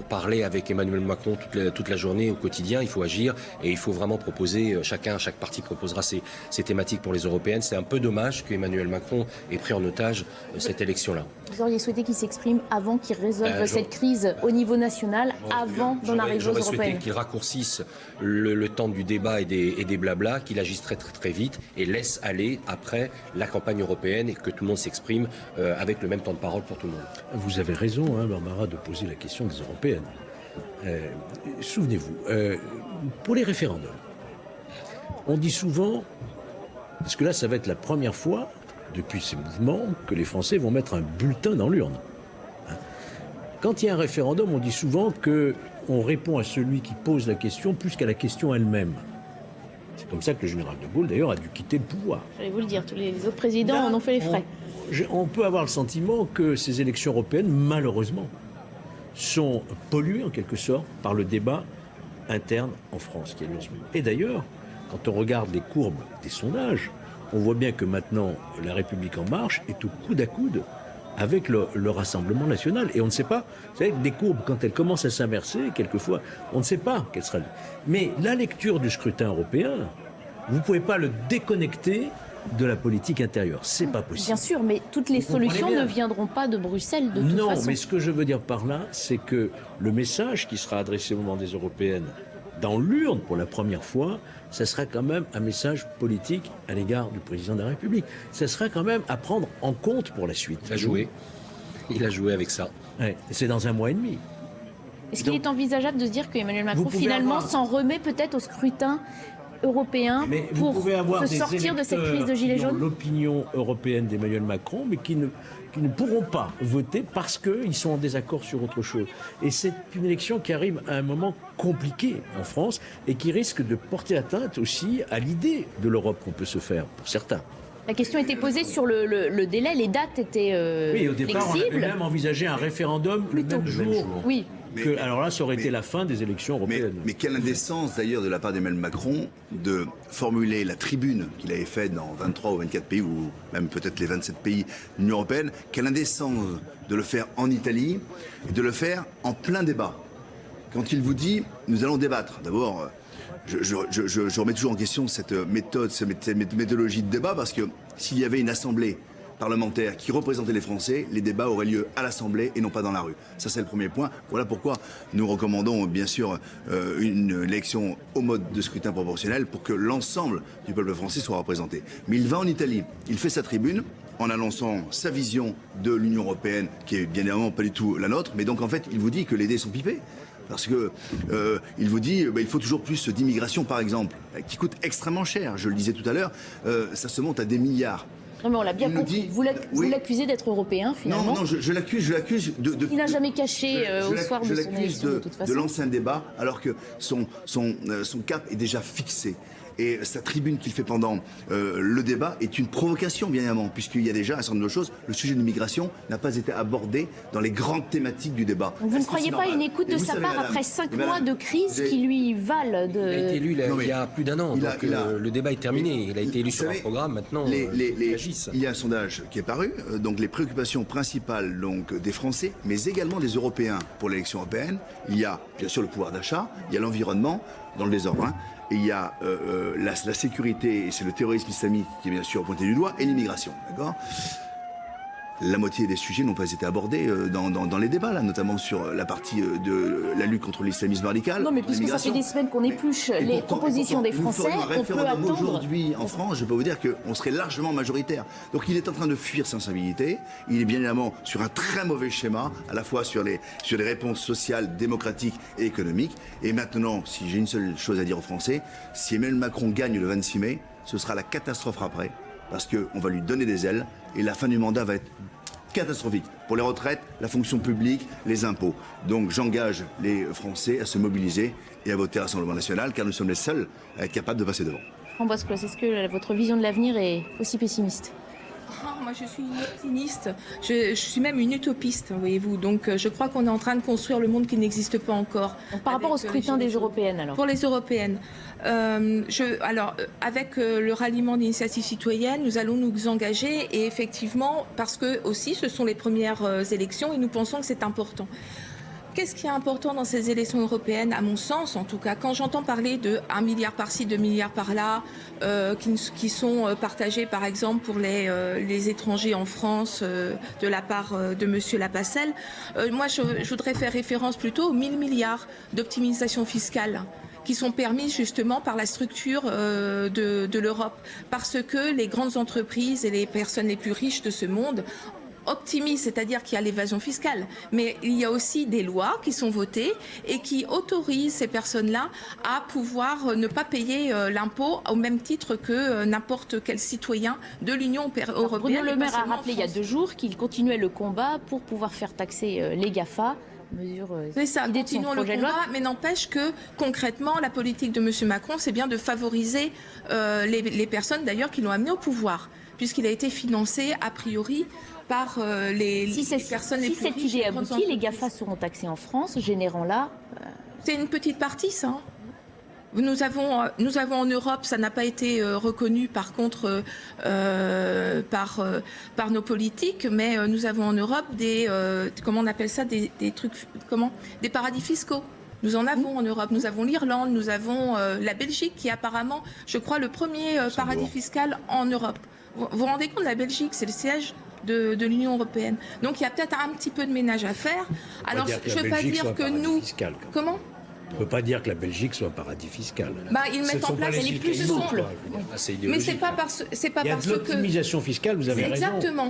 parler avec Emmanuel Macron toute la journée au quotidien. Il faut agir et il faut vraiment proposer, chaque parti proposera ses thématiques pour les européennes. C'est un peu dommage qu'Emmanuel Macron ait pris en otage cette élection-là. Vous auriez souhaité qu'il s'exprime avant qu'il résolve cette crise au niveau national, avant d'en arriver aux européennes. J'aurais souhaité qu'il raccourcisse le temps du débat et des blablas, qu'il agisse très, très, très vite et laisse aller après la campagne européenne et que tout le monde s'exprime avec le même temps de parole pour tout le monde. Vous avez raison, Barbara, de poser la question des européennes. Souvenez-vous, pour les référendums, on dit souvent, parce que là ça va être la première fois depuis ces mouvements que les Français vont mettre un bulletin dans l'urne. Quand il y a un référendum, on dit souvent qu'on répond à celui qui pose la question plus qu'à la question elle-même. C'est comme ça que le général de Gaulle d'ailleurs a dû quitter le pouvoir. J'allais vous le dire, tous les autres présidents en ont fait les frais. On peut avoir le sentiment que ces élections européennes, malheureusement, sont polluées en quelque sorte par le débat interne en France qui a lieu en ce moment. Et d'ailleurs, quand on regarde les courbes des sondages, on voit bien que maintenant La République En Marche est au coude à coude avec le Rassemblement National. Et on ne sait pas, vous savez, des courbes, quand elles commencent à s'inverser, quelquefois, on ne sait pas quelle sera. Mais la lecture du scrutin européen, vous ne pouvez pas le déconnecter de la politique intérieure. C'est pas possible. Bien sûr, mais toutes les solutions ne viendront pas de Bruxelles de toute façon. Non, mais ce que je veux dire par là, c'est que le message qui sera adressé au moment des européennes dans l'urne pour la première fois, ça sera quand même un message politique à l'égard du président de la République. Ça sera quand même à prendre en compte pour la suite. Il a joué avec ça. Ouais, c'est dans 1 mois et demi. Est-ce qu'il est envisageable de se dire qu'Emmanuel Macron finalement s'en remet peut-être au scrutin européen pour se sortir de cette crise de gilets jaunes? L'opinion européenne d'Emmanuel Macron, mais qui ne pourront pas voter parce qu'ils sont en désaccord sur autre chose. Et c'est une élection qui arrive à un moment compliqué en France et qui risque de porter atteinte aussi à l'idée de l'Europe qu'on peut se faire, pour certains. La question était posée sur le délai, les dates étaient oui, au départ, flexibles. on avait même envisagé un référendum le même jour. Oui. Alors là, ça aurait été la fin des élections européennes. Mais quelle indécence d'ailleurs de la part d'Emmanuel Macron de formuler la tribune qu'il avait faite dans 23 ou 24 pays, ou même peut-être les 27 pays de l'Union européenne, quelle indécence de le faire en Italie et de le faire en plein débat. Quand il vous dit, nous allons débattre, d'abord, je remets toujours en question cette méthode, cette méthodologie de débat, parce que s'il y avait une assemblée parlementaire qui représentait les Français, les débats auraient lieu à l'Assemblée et non pas dans la rue. Ça, c'est le premier point. Voilà pourquoi nous recommandons bien sûr une élection au mode de scrutin proportionnel pour que l'ensemble du peuple français soit représenté. Mais il va en Italie, il fait sa tribune en annonçant sa vision de l'Union européenne, qui est bien évidemment pas du tout la nôtre, mais donc en fait, il vous dit que les dés sont pipés. Parce que il vous dit il faut toujours plus d'immigration, par exemple, qui coûte extrêmement cher. Je le disais tout à l'heure, ça se monte à des milliards. Non, mais on l'a bien compris. Vous l'accusez d'être européen, finalement. Non, je l'accuse de... Il n'a jamais caché au soir de son élection, de toute façon. De l'ancien débat, alors que son cap est déjà fixé. Et sa tribune qu'il fait pendant le débat est une provocation, bien évidemment, puisqu'il y a déjà un certain nombre de choses. Le sujet de l'immigration n'a pas été abordé dans les grandes thématiques du débat. Vous ne croyez pas une écoute de sa part après 5 mois de crise qui lui valent de... Il a été élu il y a plus d'un an, le débat est terminé. Il a été élu sur un programme, maintenant il agisse. Il y a un sondage qui est paru, donc les préoccupations principales donc, des Français, mais également des Européens pour l'élection européenne. Il y a bien sûr le pouvoir d'achat, il y a l'environnement, dans le désordre, hein, et il y a la sécurité, et c'est le terrorisme islamique qui est bien sûr pointé du doigt, et l'immigration, d'accord ? La moitié des sujets n'ont pas été abordés dans les débats, là, notamment sur la partie de la lutte contre l'islamisme radical. Non, mais puisque ça fait des semaines qu'on épluche les propositions des Français, on peut attendre... Aujourd'hui, en France, je peux vous dire qu'on serait largement majoritaire. Donc il est en train de fuir sa sensibilité. Il est bien évidemment sur un très mauvais schéma, à la fois sur les réponses sociales, démocratiques et économiques. Et maintenant, si j'ai une seule chose à dire aux Français, si Emmanuel Macron gagne le 26 mai, ce sera la catastrophe après. Parce qu'on va lui donner des ailes et la fin du mandat va être catastrophique pour les retraites, la fonction publique, les impôts. Donc j'engage les Français à se mobiliser et à voter à l'Assemblée nationale car nous sommes les seuls à être capables de passer devant. Ambroise Claus, est-ce que votre vision de l'avenir est aussi pessimiste ? Moi, je suis une optimiste. Je suis même une utopiste, voyez-vous. Donc, je crois qu'on est en train de construire le monde qui n'existe pas encore. Donc, par rapport au scrutin des européennes, alors ? Pour les européennes. Avec le ralliement d'initiatives citoyennes, nous allons nous engager. Et effectivement, parce que aussi, ce sont les premières élections et nous pensons que c'est important. Qu'est-ce qui est important dans ces élections européennes, à mon sens en tout cas, quand j'entends parler de 1 milliard par-ci, 2 milliards par-là, qui sont partagés par exemple pour les étrangers en France de la part de monsieur Lapacelle, moi je voudrais faire référence plutôt aux 1000 milliards d'optimisation fiscale qui sont permises justement par la structure de l'Europe, parce que les grandes entreprises et les personnes les plus riches de ce monde optimise, c'est-à-dire qu'il y a l'évasion fiscale, mais il y a aussi des lois qui sont votées et qui autorisent ces personnes-là à pouvoir ne pas payer l'impôt au même titre que n'importe quel citoyen de l'Union européenne. Bruno Le Maire a rappelé il y a 2 jours qu'il continuait le combat pour pouvoir faire taxer les GAFA. C'est ça, continuons le combat, mais n'empêche que concrètement, la politique de M. Macron, c'est bien de favoriser les personnes d'ailleurs qui l'ont amené au pouvoir, puisqu'il a été financé a priori par les personnes les plus riches. Si cette idée aboutit, les GAFA seront taxés en France, générant là... C'est une petite partie, ça. Nous avons en Europe, ça n'a pas été reconnu par contre par nos politiques, mais nous avons en Europe des comment on appelle ça, des trucs, des paradis fiscaux. Nous en avons en Europe. Nous avons l'Irlande, nous avons la Belgique qui est apparemment, je crois, le premier paradis fiscal en Europe. Vous vous rendez compte, la Belgique, c'est le siège de l'Union européenne. Donc il y a peut-être un petit peu de ménage à faire. Alors je ne veux pas dire que nous... Comment ? On ne peut pas dire que la Belgique soit un paradis fiscal. Ils mettent en place les plus souples. Mais c'est pas parce que... Il y a de l'optimisation fiscale, vous avez raison. Exactement.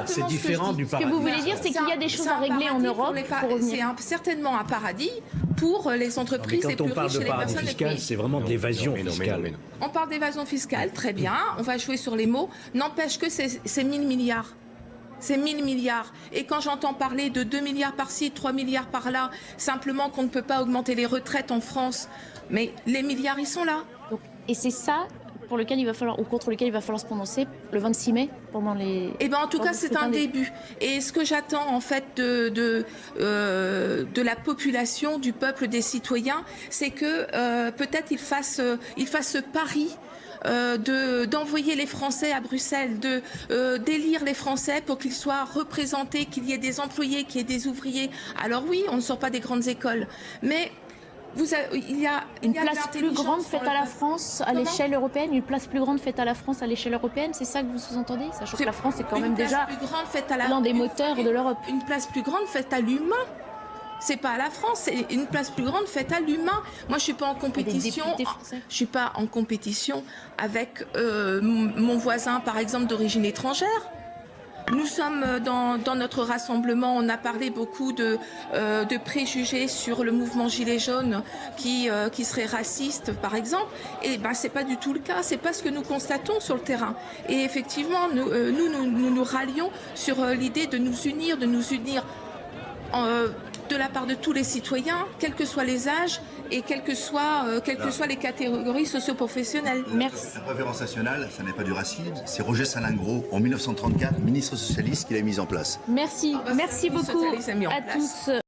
C'est différent du paradis. Ce que vous voulez dire, c'est qu'il y a des choses à régler en Europe. C'est certainement un paradis pour les entreprises les plus riches et les personnes les plus riches. C'est vraiment de l'évasion fiscale. On parle d'évasion fiscale, très bien. On va jouer sur les mots. N'empêche que c'est 1000 milliards. C'est 1000 milliards. Et quand j'entends parler de 2 milliards par-ci, 3 milliards par-là, simplement qu'on ne peut pas augmenter les retraites en France, mais les milliards, ils sont là. Et c'est ça pour lequel il va falloir, ou contre lequel il va falloir se prononcer le 26 mai pendant les... En tout cas, c'est un début. Et ce que j'attends en fait de la population, du peuple, des citoyens, c'est que peut-être ils fassent ce pari d'envoyer les Français à Bruxelles, d'élire les Français pour qu'ils soient représentés, qu'il y ait des employés, qu'il y ait des ouvriers. Alors oui, on ne sort pas des grandes écoles, mais il y a une place plus grande faite à la France à l'échelle européenne, une place plus grande faite à la France à l'échelle européenne, c'est ça que vous sous-entendez? Sachant que la France est quand même déjà l'un des moteurs de l'Europe. Une place plus grande faite à l'humain. C'est pas à la France, c'est une place plus grande faite à l'humain. Moi, je suis pas en compétition. Je suis pas en compétition avec mon voisin, par exemple, d'origine étrangère. Nous sommes dans notre rassemblement, on a parlé beaucoup de préjugés sur le mouvement Gilets jaunes qui serait raciste, par exemple. Et c'est pas du tout le cas, c'est pas ce que nous constatons sur le terrain. Et effectivement, nous rallions sur l'idée de nous unir de la part de tous les citoyens, quels que soient les âges et quelles que soient les catégories socio-professionnelles. Merci. La préférence nationale, ça n'est pas du racisme, c'est Roger Salingro, en 1934, ministre socialiste, qui l'a mise en place. Merci, merci beaucoup à tous.